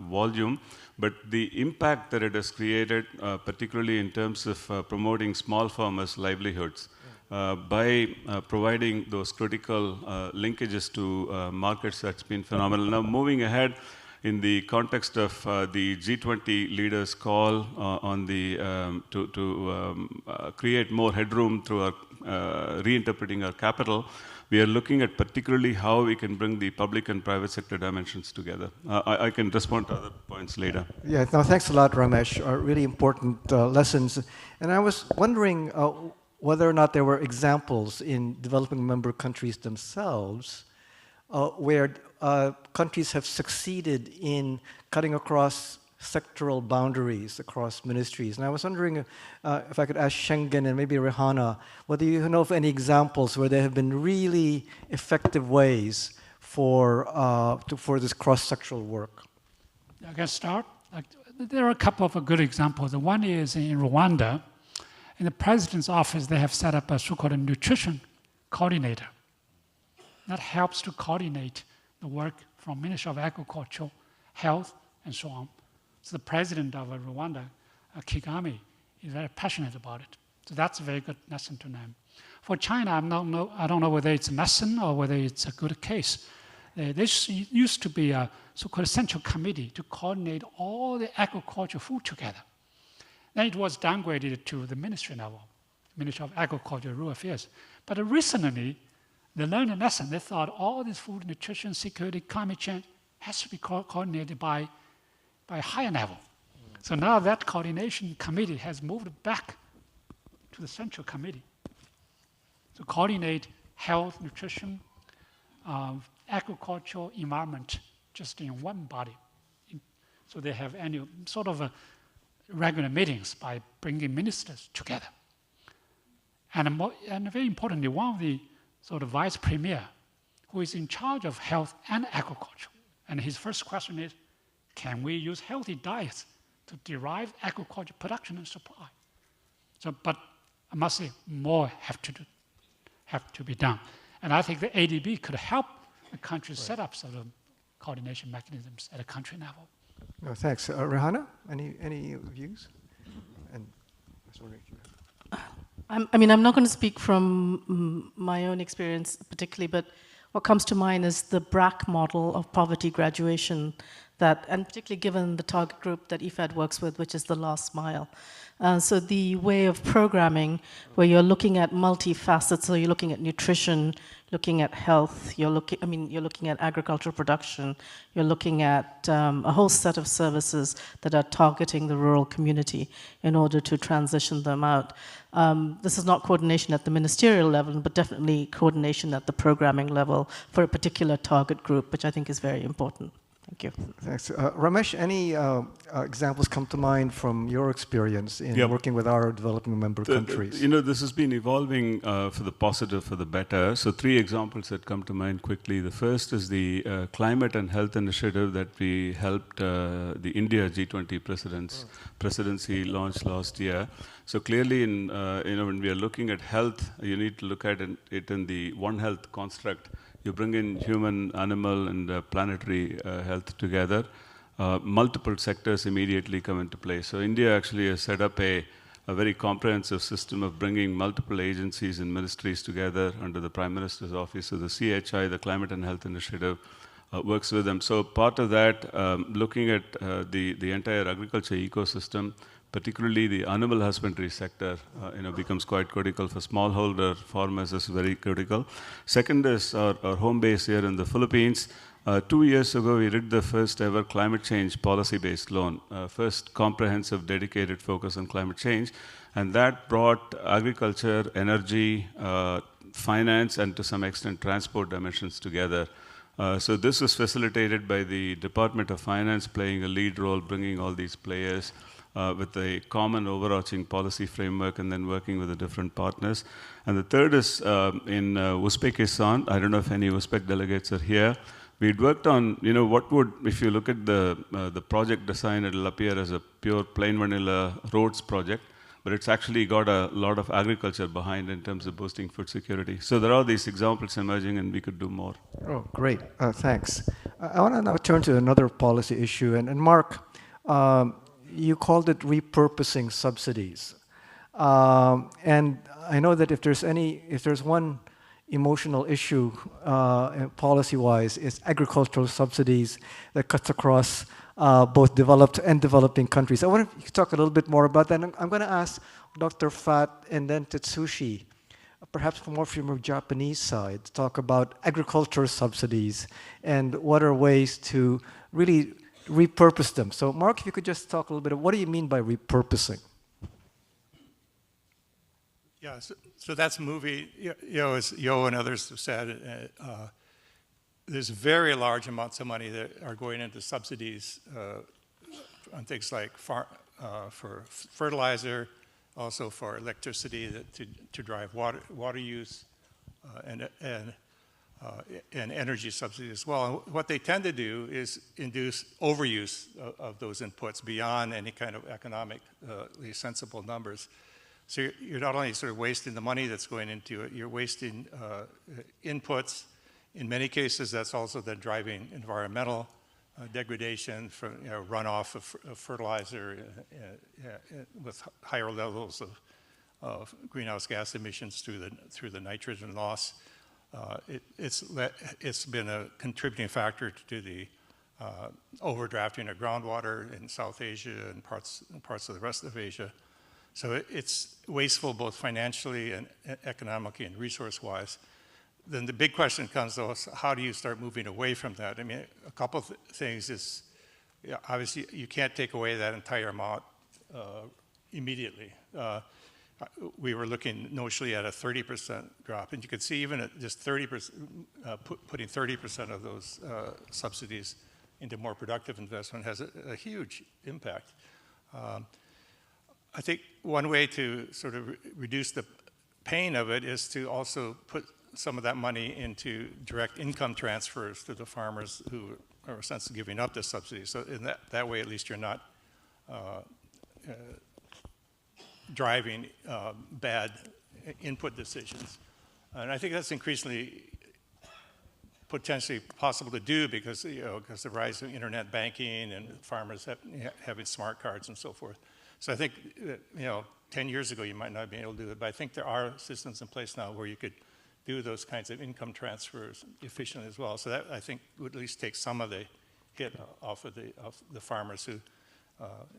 volume. But the impact that it has created, particularly in terms of promoting small farmers' livelihoods, by providing those critical linkages to markets, that's been phenomenal. Now, moving ahead, in the context of the G20 leaders' call on the to create more headroom through our reinterpreting our capital, we are looking at particularly how we can bring the public and private sector dimensions together. I can respond to other points later. Yeah, no, thanks a lot, Ramesh. Really important lessons. And I was wondering whether or not there were examples in developing member countries themselves where countries have succeeded in cutting across sectoral boundaries across ministries. And I was wondering if I could ask Schengen and maybe Rihanna, whether you know of any examples where there have been really effective ways for this cross-sectoral work. I can start. There are a couple of good examples. One is in Rwanda. In the president's office, they have set up a so-called nutrition coordinator. That helps to coordinate the work from Ministry of Agriculture, Health, and so on. So the president of Rwanda, Kagame, is very passionate about it. So that's a very good lesson to them. For China, I don't know whether it's a lesson or whether it's a good case. There used to be a so-called central committee to coordinate all the agriculture food together. Then it was downgraded to the ministry level, Ministry of Agriculture and Rural Affairs. But recently, they learned a lesson. They thought all this food, nutrition, security, climate change has to be coordinated by a higher level. So now that coordination committee has moved back to the central committee to coordinate health, nutrition, agriculture, environment, just in one body. So they have annual sort of regular meetings by bringing ministers together. And very importantly, one of the sort of vice premier who is in charge of health and agriculture. And his first question is, can we use healthy diets to derive agriculture production and supply? So, but I must say, more have to be done. And I think the ADB could help the countries set up sort of coordination mechanisms at a country level. No, thanks. Rihanna, any views? And I was wondering if you have... I'm not going to speak from my own experience particularly, but what comes to mind is the BRAC model of poverty graduation, and particularly given the target group that IFAD works with, which is the last mile. So the way of programming where you're looking at multifacets, so you're looking at nutrition, looking at health, you're looking at agricultural production, you're looking at a whole set of services that are targeting the rural community in order to transition them out. This is not coordination at the ministerial level, but definitely coordination at the programming level for a particular target group, which I think is very important. Thank you. Thanks. Ramesh, any examples come to mind from your experience in working with our developing member countries? This has been evolving for the positive, for the better. So 3 examples that come to mind quickly. The first is the climate and health initiative that we helped the India G20 presidency launch last year. So clearly, when we are looking at health, you need to look at it in the One Health construct. You bring in human, animal, and planetary health together. Multiple sectors immediately come into play. So India actually has set up a very comprehensive system of bringing multiple agencies and ministries together under the Prime Minister's office. So the CHI, the Climate and Health Initiative, works with them. So part of that, looking at the entire agriculture ecosystem, particularly the animal husbandry sector, becomes quite critical for smallholder farmers. Is very critical. Second is our home base here in the Philippines. 2 years ago, we did the first ever climate change policy-based loan, first comprehensive dedicated focus on climate change, and that brought agriculture, energy, finance, and to some extent transport dimensions together. So this was facilitated by the Department of Finance playing a lead role, bringing all these players with a common overarching policy framework and then working with the different partners. And the third is in Uzbekistan. I don't know if any Uzbek delegates are here. We'd worked on, what would, if you look at the project design, it'll appear as a pure plain vanilla roads project, but it's actually got a lot of agriculture behind in terms of boosting food security. So there are these examples emerging and we could do more. Oh, great. Thanks. I want to now turn to another policy issue. And Mark, you called it repurposing subsidies. And I know that if there's one emotional issue policy-wise, it's agricultural subsidies that cuts across both developed and developing countries. I wonder if you could talk a little bit more about that. And I'm going to ask Dr. Fat and then Tetsushi, perhaps more from your Japanese side, to talk about agricultural subsidies and what are ways to really repurpose them. So Mark, if you could just talk a little bit of what do you mean by repurposing? Yeah, so that's a movie, as Yo and others have said, there's very large amounts of money that are going into subsidies on things like for fertilizer, also for electricity to drive water use, and energy subsidies as well. And what they tend to do is induce overuse of those inputs beyond any kind of economically sensible numbers. So you're not only sort of wasting the money that's going into it, you're wasting inputs. In many cases, that's also then driving environmental degradation from runoff of fertilizer with higher levels of greenhouse gas emissions through the nitrogen loss. It's been a contributing factor to the overdrafting of groundwater in South Asia and parts of the rest of Asia. So it's wasteful both financially and economically and resource-wise. Then the big question comes, though, is how do you start moving away from that? I mean, a couple of things is, obviously, you can't take away that entire amount immediately. We were looking notionally at a 30% drop, and you could see even at just 30%, putting 30% of those subsidies into more productive investment has a huge impact. I think one way to sort of reduce the pain of it is to also put some of that money into direct income transfers to the farmers who are essentially giving up the subsidies. So in that way, at least you're not driving bad input decisions. And I think that's increasingly potentially possible to do because the rise of internet banking and farmers having smart cards and so forth. So I think, 10 years ago you might not have been able to do it, but I think there are systems in place now where you could do those kinds of income transfers efficiently as well. So that, I think, would at least take some of the hit off of the farmers who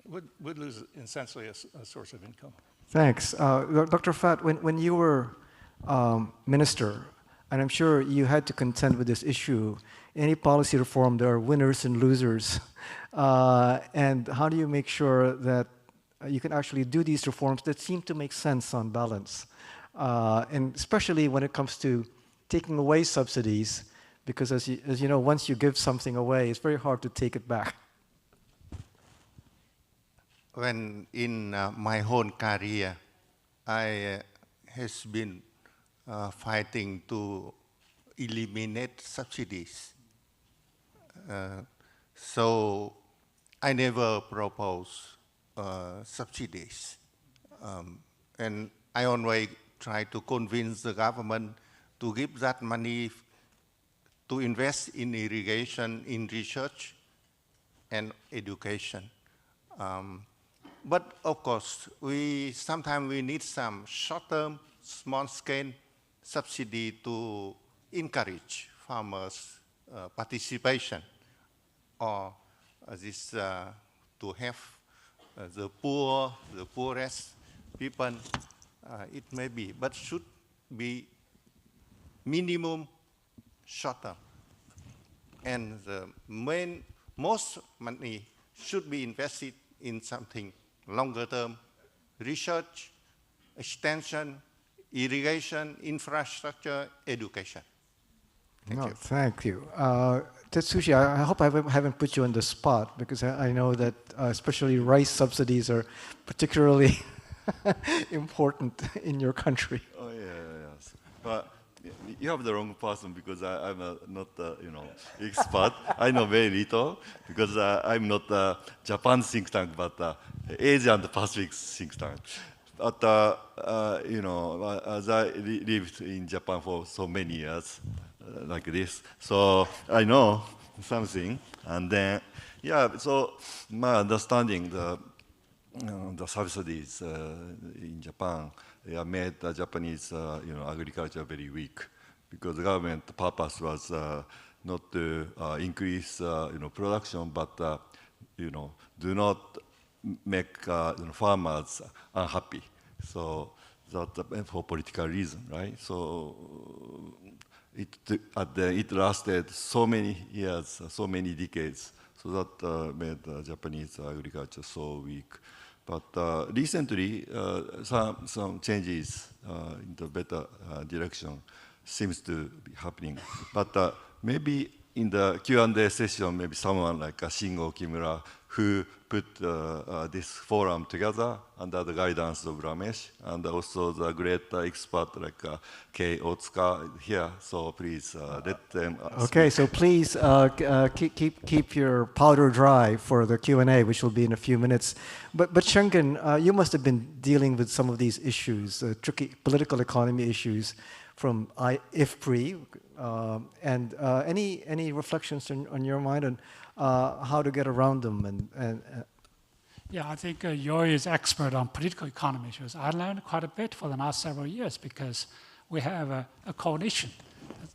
would lose essentially a source of income. Thanks. Dr. Fat, when you were minister, and I'm sure you had to contend with this issue, any policy reform, there are winners and losers. And how do you make sure that you can actually do these reforms that seem to make sense on balance? And especially when it comes to taking away subsidies, because as you know, once you give something away, it's very hard to take it back. When in my whole career, I has been fighting to eliminate subsidies. So I never propose subsidies. And I always try to convince the government to give that money to invest in irrigation, in research, and education. But of course, sometimes we need some short-term, small-scale subsidy to encourage farmers' participation, or this to have the poorest people, it may be, but should be minimum short-term. And the most money should be invested in something longer-term, research, extension, irrigation, infrastructure, education. Thank you. Thank you. Tetsushi, I hope I haven't put you on the spot, because I know that especially rice subsidies are particularly important in your country. Oh, yes. But you have the wrong person, because I'm not expert. I know very little, because I'm not Japan think tank, but Asia and Pacific think tank. But as I lived in Japan for so many years, like this, so I know something. And then, so my understanding, the subsidies in Japan made the Japanese agriculture very weak, because the government purpose was not to increase production, but do not make farmers unhappy. So that for political reason, right? So it lasted so many years, so many decades. So that made Japanese agriculture so weak. But recently, some changes in the better direction seems to be happening. But maybe in the Q&A session, maybe someone like Shingo Kimura, who put this forum together under the guidance of Ramesh, and also the great expert like Kei Otsuka here. So please let them Okay, speak. so please keep your powder dry for the Q&A, which will be in a few minutes. But Shengen, you must have been dealing with some of these issues, tricky political economy issues from IFPRI, and any reflections on your mind on how to get around them? Yeah, I think Yori is expert on political economy issues. I learned quite a bit for the last several years, because we have a coalition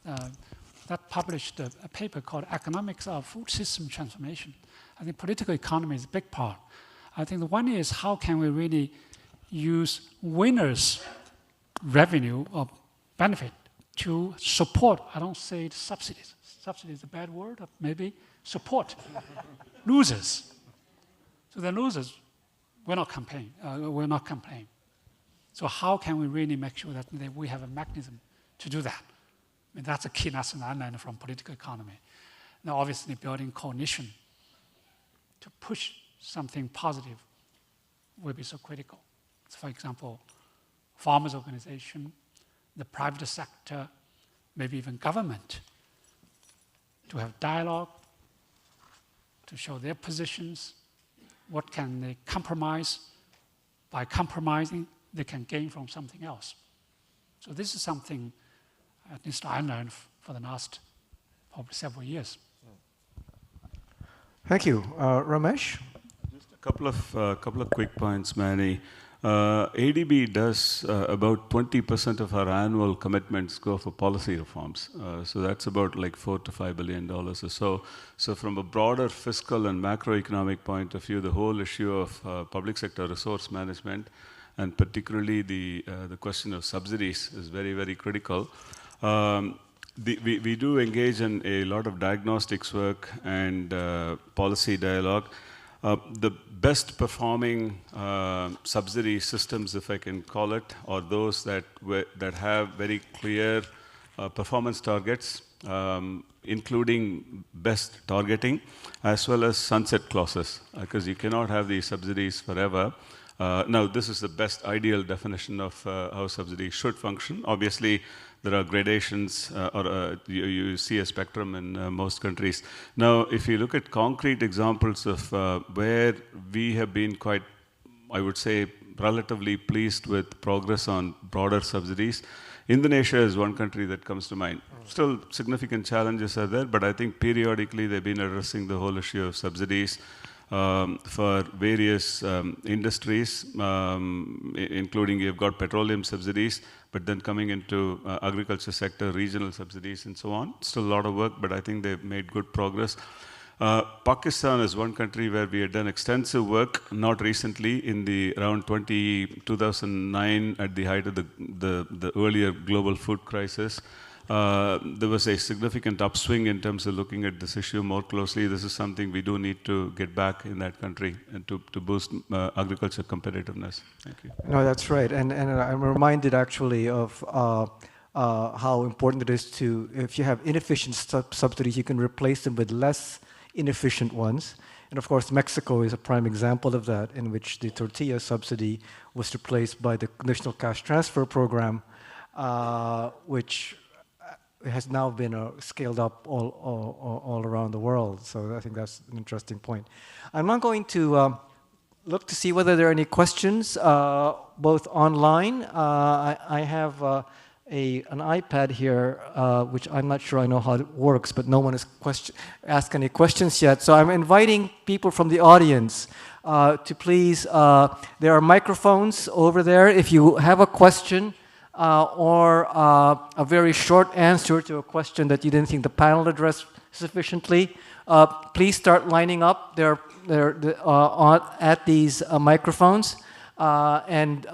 that published a paper called Economics of Food System Transformation. I think political economy is a big part. I think the one is, how can we really use winners' revenue or benefit to support, I don't say subsidies. Subsidy is a bad word, or maybe support losers. So the losers will not complain. So how can we really make sure that we have a mechanism to do that? I mean, that's a key lesson I learned from political economy. Now, obviously, building coalition to push something positive will be so critical. So, for example, farmers' organization, the private sector, maybe even government, to have dialogue, to show their positions. What can they compromise? By compromising, they can gain from something else. So this is something, at least I learned for the last probably several years. Thank you. Ramesh? Just a couple of quick points, Manny. ADB does about 20% of our annual commitments go for policy reforms. So that's about like $4 to $5 billion or so. So from a broader fiscal and macroeconomic point of view, the whole issue of public sector resource management, and particularly the question of subsidies, is very, very critical. We do engage in a lot of diagnostics work and policy dialogue. The best performing subsidy systems, if I can call it, are those that have very clear performance targets, including best targeting, as well as sunset clauses, because you cannot have these subsidies forever. Now, this is the best ideal definition of how subsidies should function. Obviously, there are gradations, or you see a spectrum in most countries. Now, if you look at concrete examples of where we have been quite, I would say, relatively pleased with progress on broader subsidies, Indonesia is one country that comes to mind. Still, significant challenges are there, but I think periodically they've been addressing the whole issue of subsidies for various industries, including you've got petroleum subsidies, but then coming into agriculture sector, regional subsidies, and so on. Still a lot of work, but I think they've made good progress. Pakistan is one country where we had done extensive work, not recently, in the around 2009, at the height of the earlier global food crisis. There was a significant upswing in terms of looking at this issue more closely. This is something we do need to get back in that country and to boost agriculture competitiveness. Thank you. No, that's right. And I'm reminded actually of how important it is to, if you have inefficient subsidies, you can replace them with less inefficient ones. And of course, Mexico is a prime example of that, in which the tortilla subsidy was replaced by the conditional cash transfer program, which has now been scaled up all around the world. So I think that's an interesting point. I'm now going to look to see whether there are any questions, both online. I have an iPad here, which I'm not sure I know how it works, but no one has asked any questions yet. So I'm inviting people from the audience to please, there are microphones over there. If you have a question or a very short answer to a question that you didn't think the panel addressed sufficiently, please start lining up there at these microphones and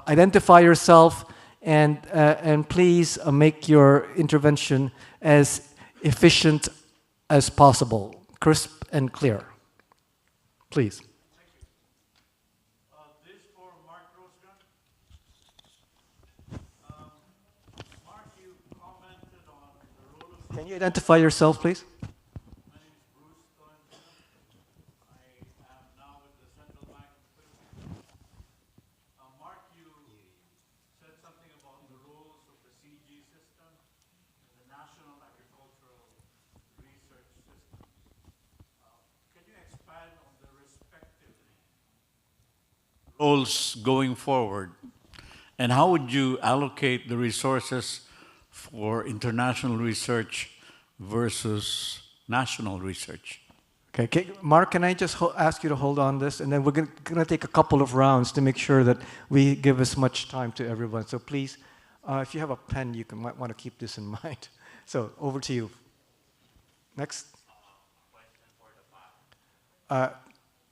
identify yourself. And please make your intervention as efficient as possible, crisp and clear. Please. Thank you. This for Mark Rosgan. Mark, you commented on the role of... Can you identify yourself, please? roles going forward, and how would you allocate the resources for international research versus national research? Okay, Mark, can I just ask you to hold on this, and then we're going to take a couple of rounds to make sure that we give as much time to everyone. So please, if you have a pen, you might want to keep this in mind. So over to you. Next.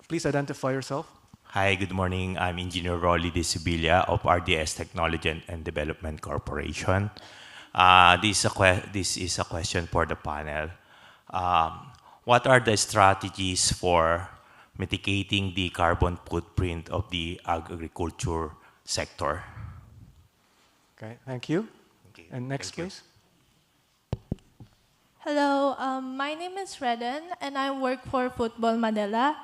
Please identify yourself. Hi, good morning. I'm Engineer Rolly De Sibilia of RDS Technology and Development Corporation. This is a question for the panel. What are the strategies for mitigating the carbon footprint of the agriculture sector? Okay, thank you. And next, please. Hello, my name is Redden, and I work for Football Manila.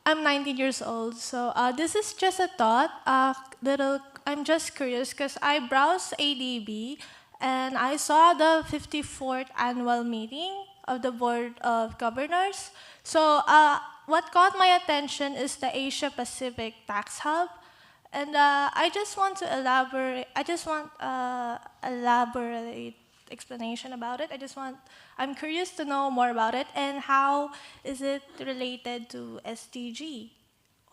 I'm 19 years old, so this is just a thought. I'm just curious because I browsed ADB and I saw the 54th annual meeting of the Board of Governors. So what caught my attention is the Asia Pacific Tax Hub, and I just want to elaborate. Elaborate explanation about it. I'm curious to know more about it, and how is it related to SDG?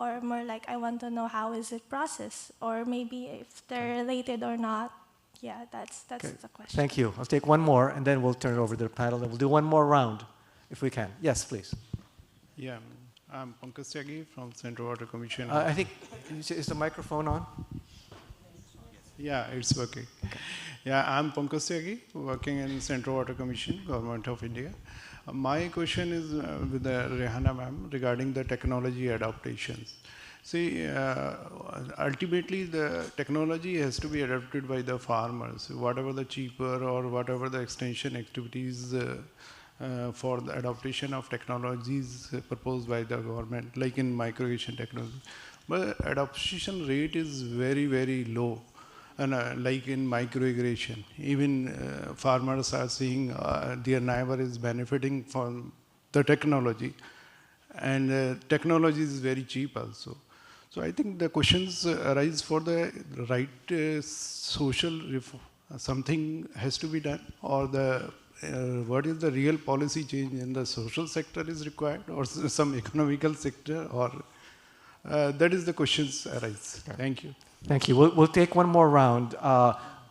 Or more like, I want to know how is it processed, or maybe if they're related or not. Yeah, that's the question. Thank you. I'll take one more, and then we'll turn it over to the panel, and we'll do one more round, if we can. Yes, please. Yeah, I'm Pankaj Tyagi from Central Water Commission. I think, is the microphone on? Yeah, it's working. Yeah, I'm Pankaj Tyagi, working in Central Water Commission, Government of India. My question is with Rehana ma'am regarding the technology adaptations. See, ultimately the technology has to be adapted by the farmers, whatever the cheaper or whatever the extension activities for the adaptation of technologies proposed by the government, like in micro-irrigation technology. But adaptation rate is very, very low. And like in micro-irrigation, even farmers are seeing their neighbor is benefiting from the technology, and technology is very cheap also. So I think the questions arise for the right social reform. Something has to be done, or the what is the real policy change in the social sector is required, or some economical sector, or that is the questions arise. Okay. Thank you. Thank you. We'll take one more round,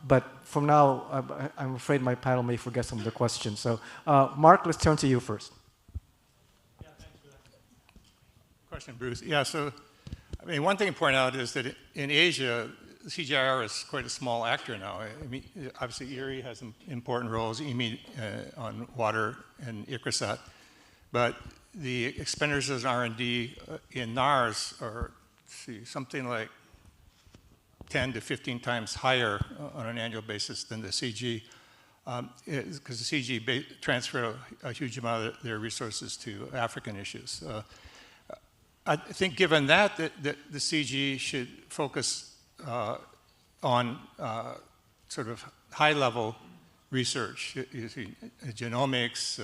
but from now, I'm afraid my panel may forget some of the questions. So, Mark, let's turn to you first. Yeah, thanks for that question, Bruce. Yeah, so, I mean, one thing to point out is that in Asia, CGIAR is quite a small actor now. I mean, obviously, IRRI has important roles, IMI on water and ICRISAT, but the expenditures in R&D in NARS are, something like 10 to 15 times higher on an annual basis than the CG, because the CG transfer a huge amount of their resources to African issues. I think given that the CG should focus on sort of high-level research, genomics,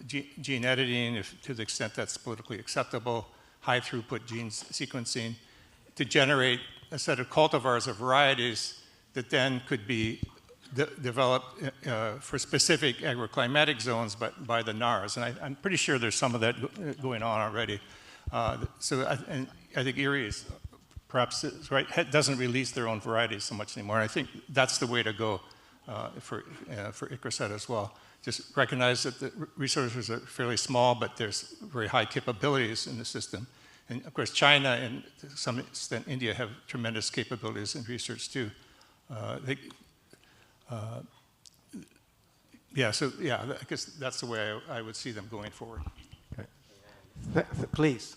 gene editing, to the extent that's politically acceptable, high-throughput gene sequencing, to generate a set of cultivars of varieties that then could be developed for specific agroclimatic zones by the NARS. And I'm pretty sure there's some of that going on already. So I think Erie is perhaps right, doesn't release their own varieties so much anymore. And I think that's the way to go for ICRISAT as well. Just recognize that the resources are fairly small, but there's very high capabilities in the system. And of course, China and to some extent India have tremendous capabilities in research too. Yeah, so yeah, I guess that's the way I would see them going forward. Okay. Please.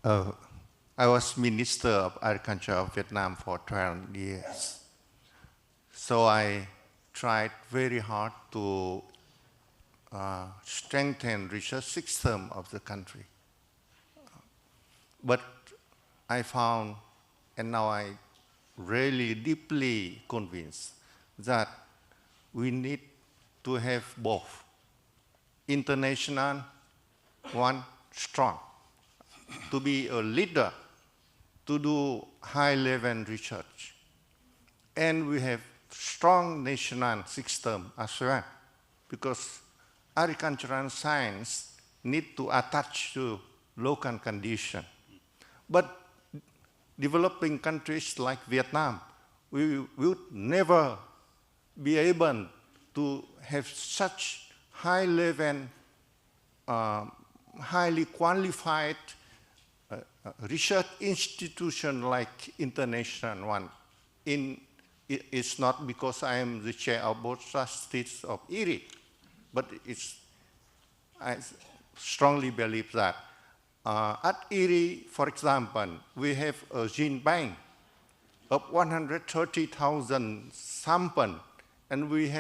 I was Minister of Agriculture of Vietnam for 12 years. So I tried very hard to strengthen research system of the country. But I found, and now I really deeply convinced, that we need to have both international, one, strong, to be a leader, to do high-level research. And we have strong national system as well, because agricultural science need to attach to local condition. But developing countries like Vietnam, we would never be able to have such high-level, highly qualified research institution like international one. It's not because I am the chair of board trustees of IRI, but I strongly believe that. At IRI, for example, we have a gene bank of 130,000 samples, and we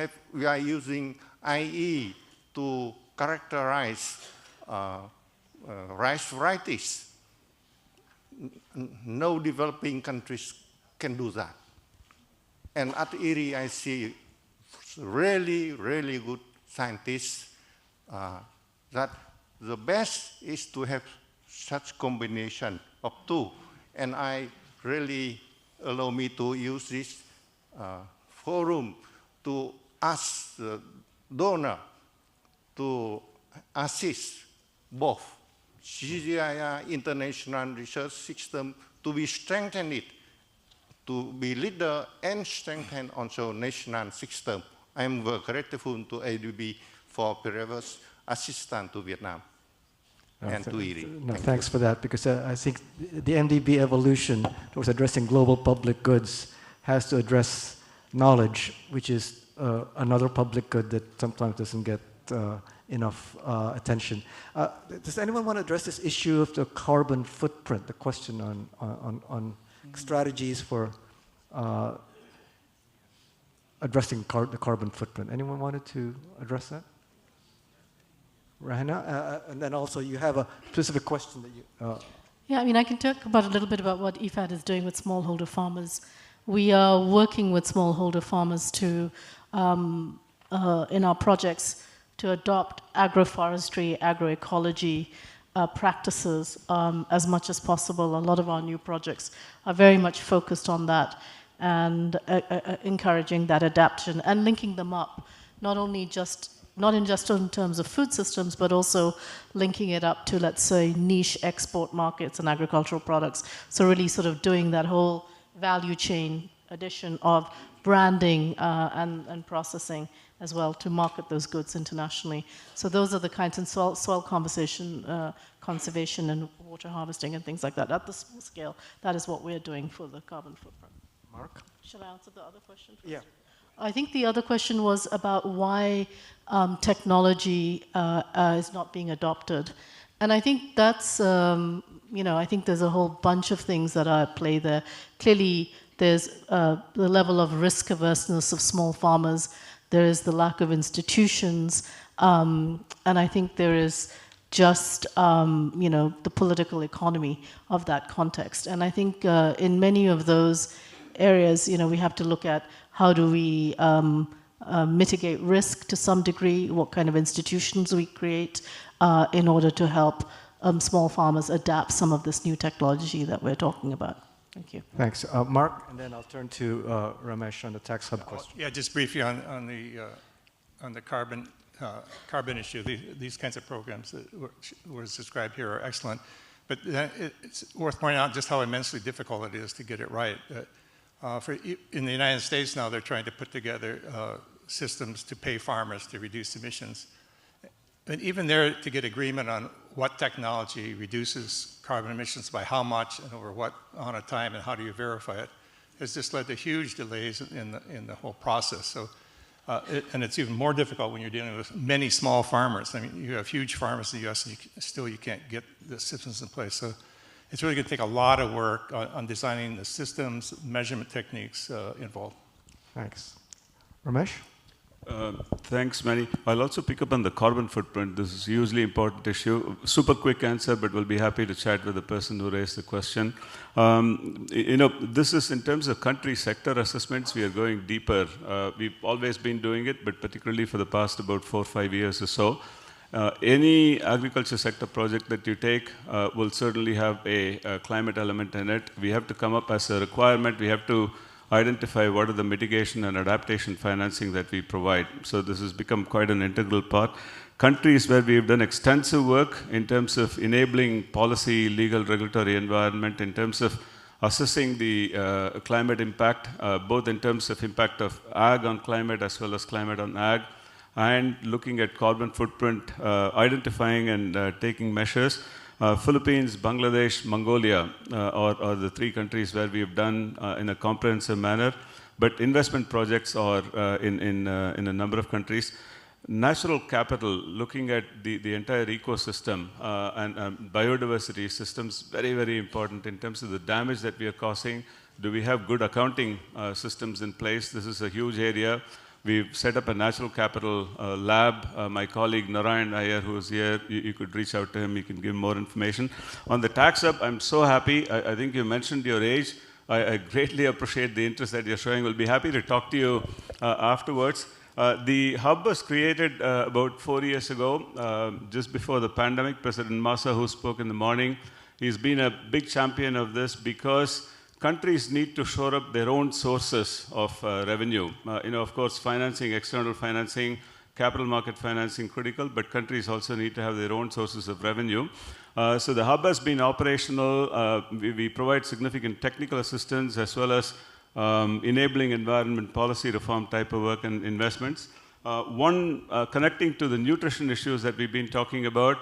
are using IE to characterize rice varieties. No developing countries can do that. And at IRI, I see really, really good scientists that the best is to have such combination of two. And I really allow me to use this forum to ask the donor to assist both CGIAR international research system to be strengthened, to be leader and strengthen also national system. I am grateful to ADB for previous assistance to Vietnam and to IRI. No, thanks for that, because I think the MDB evolution towards addressing global public goods has to address knowledge, which is another public good that sometimes doesn't get enough attention. Does anyone want to address this issue of the carbon footprint, the question on strategies for addressing the carbon footprint? Anyone wanted to address that? Rahana, and then also you have a specific question that you... Yeah, I mean, I can talk about a little bit about what IFAD is doing with smallholder farmers. We are working with smallholder farmers to, in our projects, to adopt agroforestry, agroecology practices as much as possible. A lot of our new projects are very much focused on that and encouraging that adaptation and linking them up, not just in terms of food systems, but also linking it up to, let's say, niche export markets and agricultural products. So really sort of doing that whole value chain addition of branding and processing as well to market those goods internationally. So those are the kinds of soil conservation and water harvesting and things like that. At the small scale, that is what we're doing for the carbon footprint. Mark? Should I answer the other question first? Yeah. I think the other question was about why technology is not being adopted. And I think that's I think there's a whole bunch of things that are at play there. Clearly, there's the level of risk averseness of small farmers. There is the lack of institutions. And I think there is just, the political economy of that context. And I think in many of those areas, we have to look at how do we mitigate risk to some degree, what kind of institutions we create in order to help small farmers adapt some of this new technology that we're talking about. Thank you. Thanks. Mark, and then I'll turn to Ramesh on the tax hub question. Yeah, just briefly on the carbon issue. These kinds of programs that were described here are excellent, but it's worth pointing out just how immensely difficult it is to get it right. In the United States now, they're trying to put together systems to pay farmers to reduce emissions. And even there, to get agreement on what technology reduces carbon emissions by how much and over what amount of time and how do you verify it, has just led to huge delays in the whole process. So, and it's even more difficult when you're dealing with many small farmers. I mean, you have huge farmers in the US and still you can't get the systems in place. So it's really going to take a lot of work on designing the systems, measurement techniques involved. Thanks. Ramesh? Thanks, Manny. I'll also pick up on the carbon footprint. This is a hugely important issue. Super quick answer, but we'll be happy to chat with the person who raised the question. This is in terms of country sector assessments, we are going deeper. We've always been doing it, but particularly for the past about 4 or 5 years or so. Any agriculture sector project that you take will certainly have a climate element in it. We have to come up as a requirement. We have to identify what are the mitigation and adaptation financing that we provide. So this has become quite an integral part. Countries where we've done extensive work in terms of enabling policy, legal, regulatory environment, in terms of assessing the climate impact, both in terms of impact of ag on climate as well as climate on ag, and looking at carbon footprint, identifying and taking measures. Philippines, Bangladesh, Mongolia are the 3 countries where we have done in a comprehensive manner, but investment projects are in a number of countries. Natural capital, looking at the entire ecosystem and biodiversity systems, very, very important in terms of the damage that we are causing. Do we have good accounting systems in place? This is a huge area. We've set up a natural capital lab. My colleague Narayan Iyer, who's here, you could reach out to him, he can give more information. On the tax hub, I'm so happy. I think you mentioned your age. I greatly appreciate the interest that you're showing. We'll be happy to talk to you afterwards. The hub was created about 4 years ago, just before the pandemic. President Massa, who spoke in the morning, he's been a big champion of this because countries need to shore up their own sources of revenue. Of course, financing, external financing, capital market financing critical, but countries also need to have their own sources of revenue. So the hub has been operational. We provide significant technical assistance as well as enabling environment policy reform type of work and investments. Connecting to the nutrition issues that we've been talking about,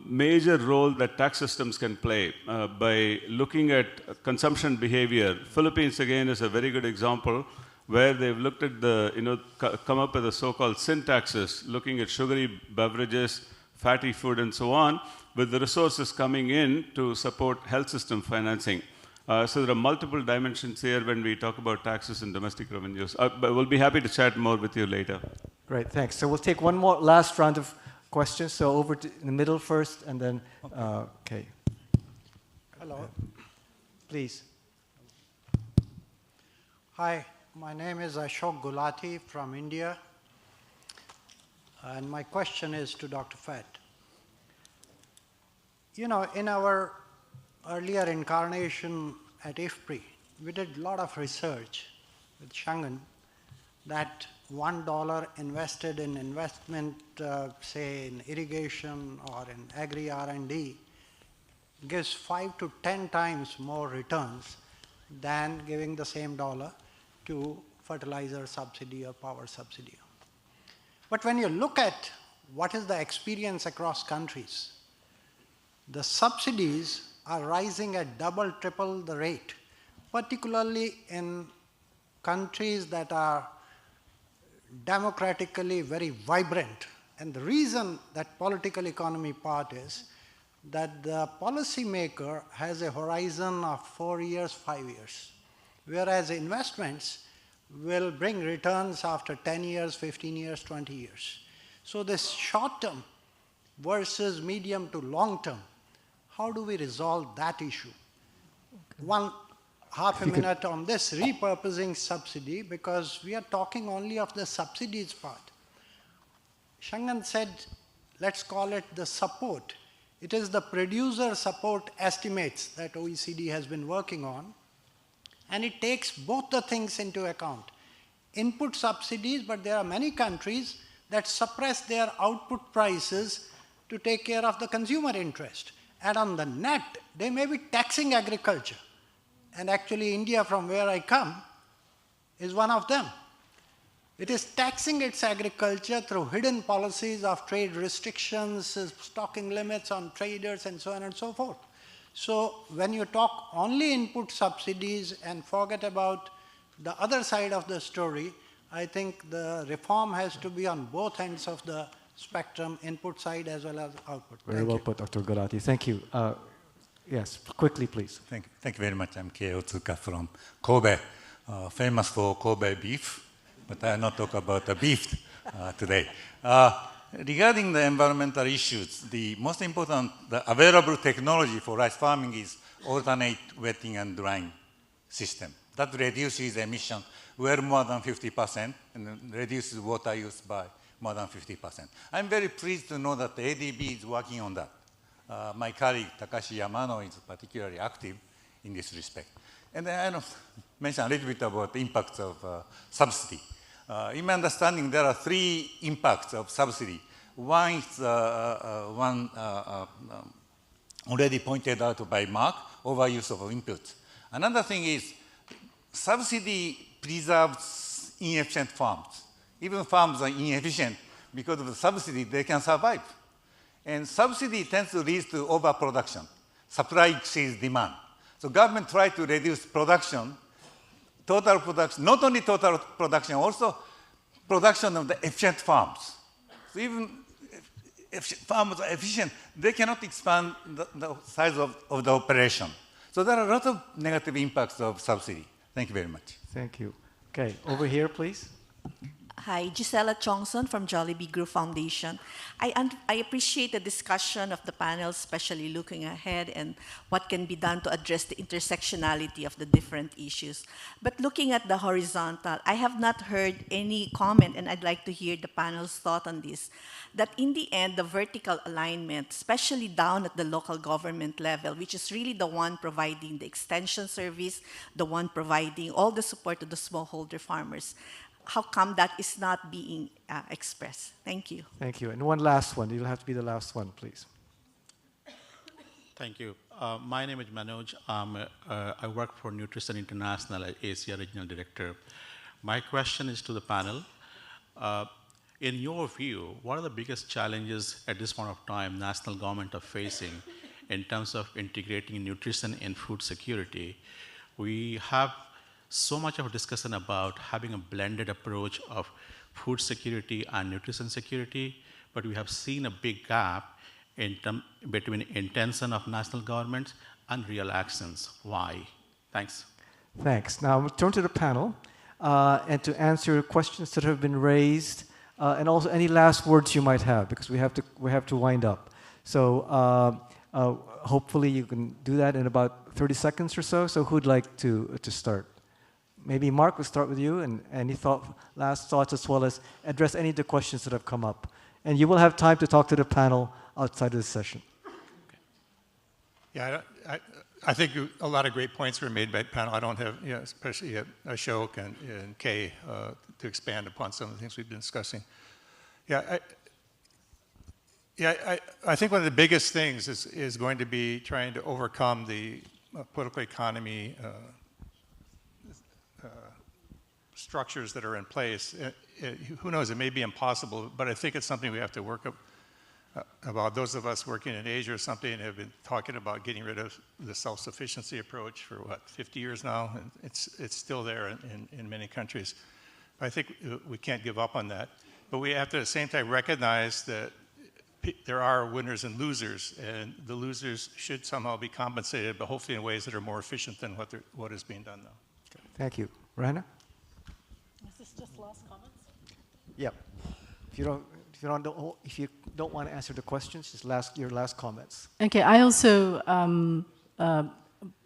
major role that tax systems can play by looking at consumption behavior. Philippines, again, is a very good example where they've looked at come up with the so-called sin taxes, looking at sugary beverages, fatty food, and so on, with the resources coming in to support health system financing. So there are multiple dimensions here when we talk about taxes and domestic revenues. But we'll be happy to chat more with you later. Great, thanks. So we'll take one more last round of questions. So over to in the middle first, and then, okay. Hello. Please. Hi, my name is Ashok Gulati from India. And my question is to Dr. Fett. In our earlier incarnation at IFPRI, we did a lot of research with Shangan that $1 invested in investment, say in irrigation or in agri R&D, gives 5 to 10 times more returns than giving the same dollar to fertilizer subsidy or power subsidy. But when you look at what is the experience across countries, the subsidies are rising at double, triple the rate, particularly in countries that are democratically very vibrant. And the reason that political economy part is, that the policymaker has a horizon of 4 years, 5 years, whereas investments will bring returns after 10 years, 15 years, 20 years. So this short term versus medium to long term, how do we resolve that issue? One half a minute on this repurposing subsidy, because we are talking only of the subsidies part. Shangan said, let's call it the support. It is the producer support estimates that OECD has been working on, and it takes both the things into account. Input subsidies, but there are many countries that suppress their output prices to take care of the consumer interest. And on the net, they may be taxing agriculture. And actually, India, from where I come, is one of them. It is taxing its agriculture through hidden policies of trade restrictions, stocking limits on traders, and so on and so forth. So when you talk only input subsidies and forget about the other side of the story, I think the reform has to be on both ends of the spectrum, input side as well as output. Very well put, Dr. Gulati. Thank you. Yes, quickly, please. Thank you very much. I'm Kei Otsuka from Kobe, famous for Kobe beef, but I will not talk about the beef today. Regarding the environmental issues, the most important, the available technology for rice farming is alternate wetting and drying system. That reduces emission well more than 50% and reduces water use by more than 50%. I'm very pleased to know that the ADB is working on that. My colleague Takashi Yamano is particularly active in this respect. And then I mention a little bit about the impacts of subsidy. In my understanding, there are 3 impacts of subsidy. One is already pointed out by Mark, overuse of inputs. Another thing is subsidy preserves inefficient farms. Even farms are inefficient because of the subsidy, they can survive. And subsidy tends to lead to overproduction. Supply exceeds demand. So government tries to reduce production, total production, not only total production, also production of the efficient farms. So even if farmers are efficient, they cannot expand the size of the operation. So there are a lot of negative impacts of subsidy. Thank you very much. Thank you. Okay, over here, please. Hi, Gisela Chongson from Jollibee Group Foundation. I appreciate the discussion of the panel, especially looking ahead and what can be done to address the intersectionality of the different issues. But looking at the horizontal, I have not heard any comment, and I'd like to hear the panel's thought on this, that in the end, the vertical alignment, especially down at the local government level, which is really the one providing the extension service, the one providing all the support to the smallholder farmers, how come that is not being expressed? Thank you. Thank you. And one last one. You'll have to be the last one, please. Thank you. My name is Manoj. I work for Nutrition International as Asia Regional Director. My question is to the panel. In your view, what are the biggest challenges at this point of time national government are facing in terms of integrating nutrition and food security? We have so much of a discussion about having a blended approach of food security and nutrition security, but we have seen a big gap between intention of national governments and real actions. Why? Thanks. Thanks. Now we'll turn to the panel and to answer questions that have been raised, and also any last words you might have, because we have to wind up. So hopefully you can do that in about 30 seconds or so. So who'd like to start? Maybe Mark, we'll start with you, and any last thoughts, as well as address any of the questions that have come up. And you will have time to talk to the panel outside of this session. Yeah, I think a lot of great points were made by the panel. I don't have, especially Ashok and Kay, to expand upon some of the things we've been discussing. I think one of the biggest things is going to be trying to overcome the political economy structures that are in place. Who knows, it may be impossible, but I think it's something we have to work about. Those of us working in Asia or something have been talking about getting rid of the self-sufficiency approach for, 50 years now? And it's still there in many countries. I think we can't give up on that. But we have to at the same time recognize that there are winners and losers, and the losers should somehow be compensated, but hopefully in ways that are more efficient than what is being done now. Thank you. Rana? Is this just last comments? Yeah. If you don't want to answer the questions, just your last comments. Okay, I also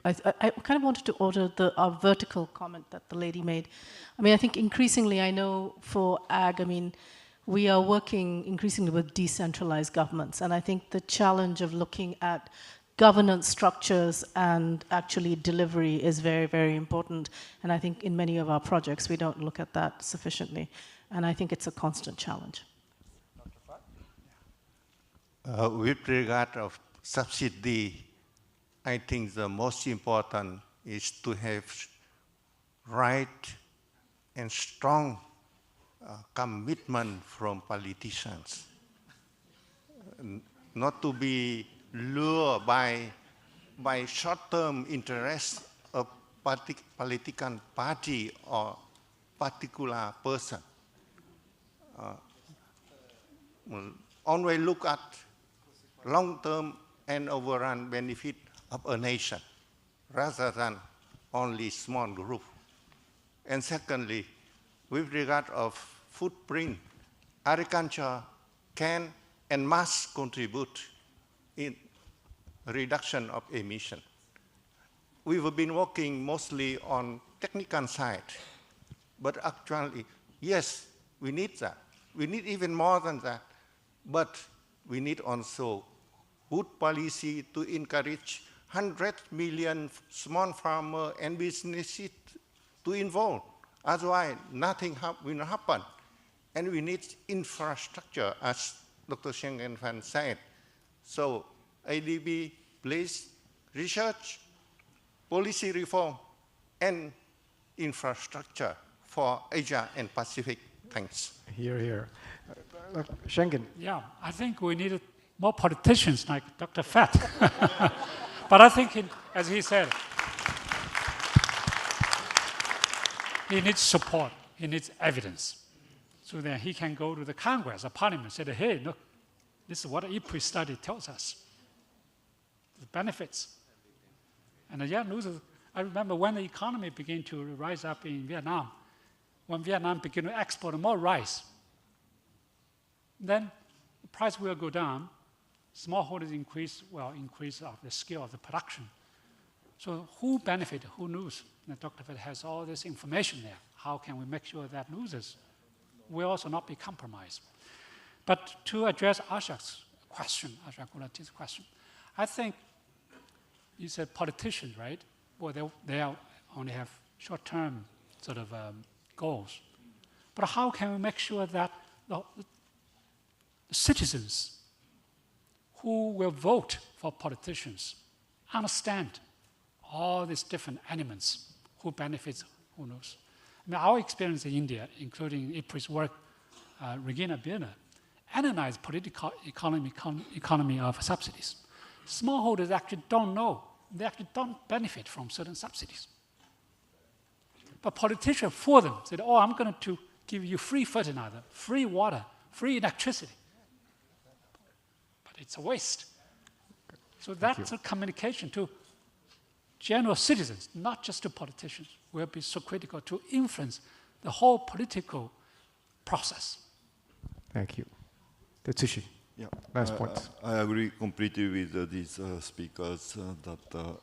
I kind of wanted to order our vertical comment that the lady made. I mean, I think increasingly, I know for ag, I mean, we are working increasingly with decentralized governments, and I think the challenge of looking at governance structures and actually delivery is very, very important. And I think in many of our projects, we don't look at that sufficiently. And I think it's a constant challenge. With regard of subsidy, I think the most important is to have right and strong commitment from politicians, not to be lured by short-term interests of political party or particular person. Always look at long-term and overall benefit of a nation rather than only small group. And secondly, with regard of footprint, agriculture can and must contribute in reduction of emission. We've been working mostly on technical side, but actually, yes, we need that. We need even more than that, but we need also good policy to encourage 100 million small farmers and businesses to involve. Otherwise, nothing will happen. And we need infrastructure, as Dr. Schengen Fan said. So ADB, please, research, policy reform, and infrastructure for Asia and Pacific. Thanks. Here, here. Schengen. Yeah, I think we needed more politicians like Dr. Fat. But I think, as he said, he needs support, he needs evidence. So that he can go to the Congress or Parliament and say, hey, look, this is what the IPRI study tells us. The benefits. And yeah, I remember when the economy began to rise up in Vietnam, when Vietnam began to export more rice, then the price will go down, smallholders increase of the scale of the production. So who benefit, who lose? And Dr. Fett has all this information there. How can we make sure that losers will also not be compromised? But to address Ashok's question, Ashok Gulati's question, I think you said politicians, right? Well, they only have short-term sort of goals. But how can we make sure that the citizens who will vote for politicians understand all these different elements, who benefits, who knows? I mean, our experience in India, including IPRI's work, Regina Birner, analyzed political economy of subsidies. Smallholders actually don't know. They actually don't benefit from certain subsidies. But politicians for them said, oh, I'm going to give you free fertilizer, free water, free electricity. But it's a waste. So that's a communication to general citizens, not just to politicians, will be so critical to influence the whole political process. Thank you. Tetsushi. Yeah. Last point. I agree completely with these speakers that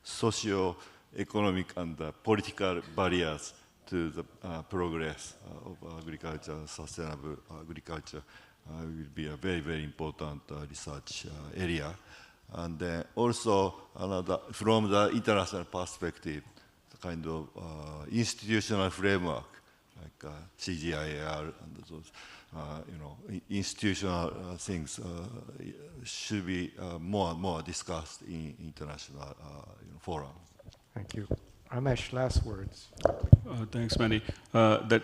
socio-economic and political barriers to the progress of agriculture, sustainable agriculture, will be a very, very important research area. And also, from the international perspective, the kind of institutional framework, like sg-afnr and those, institutional things should be more and more discussed in international forums. Thank you. Ramesh, last words. Thanks, Manny. That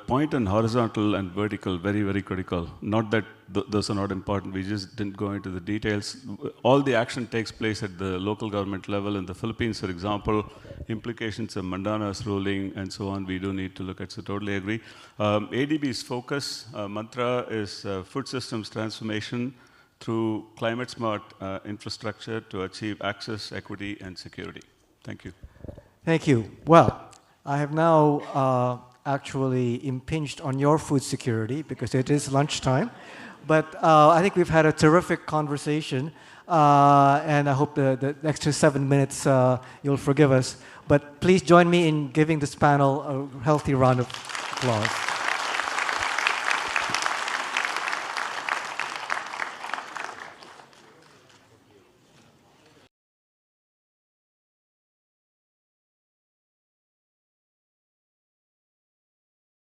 point on horizontal and vertical, very, very critical. Not that those are not important, we just didn't go into the details. All the action takes place at the local government level. In the Philippines, for example, implications of Mandana's ruling and so on, we do need to look at, so totally agree. ADB's focus, mantra is food systems transformation through climate-smart infrastructure to achieve access, equity, and security. Thank you. Thank you. Well, I have now actually impinged on your food security because it is lunchtime. But I think we've had a terrific conversation, and I hope the extra 7 minutes you'll forgive us. But please join me in giving this panel a healthy round of applause.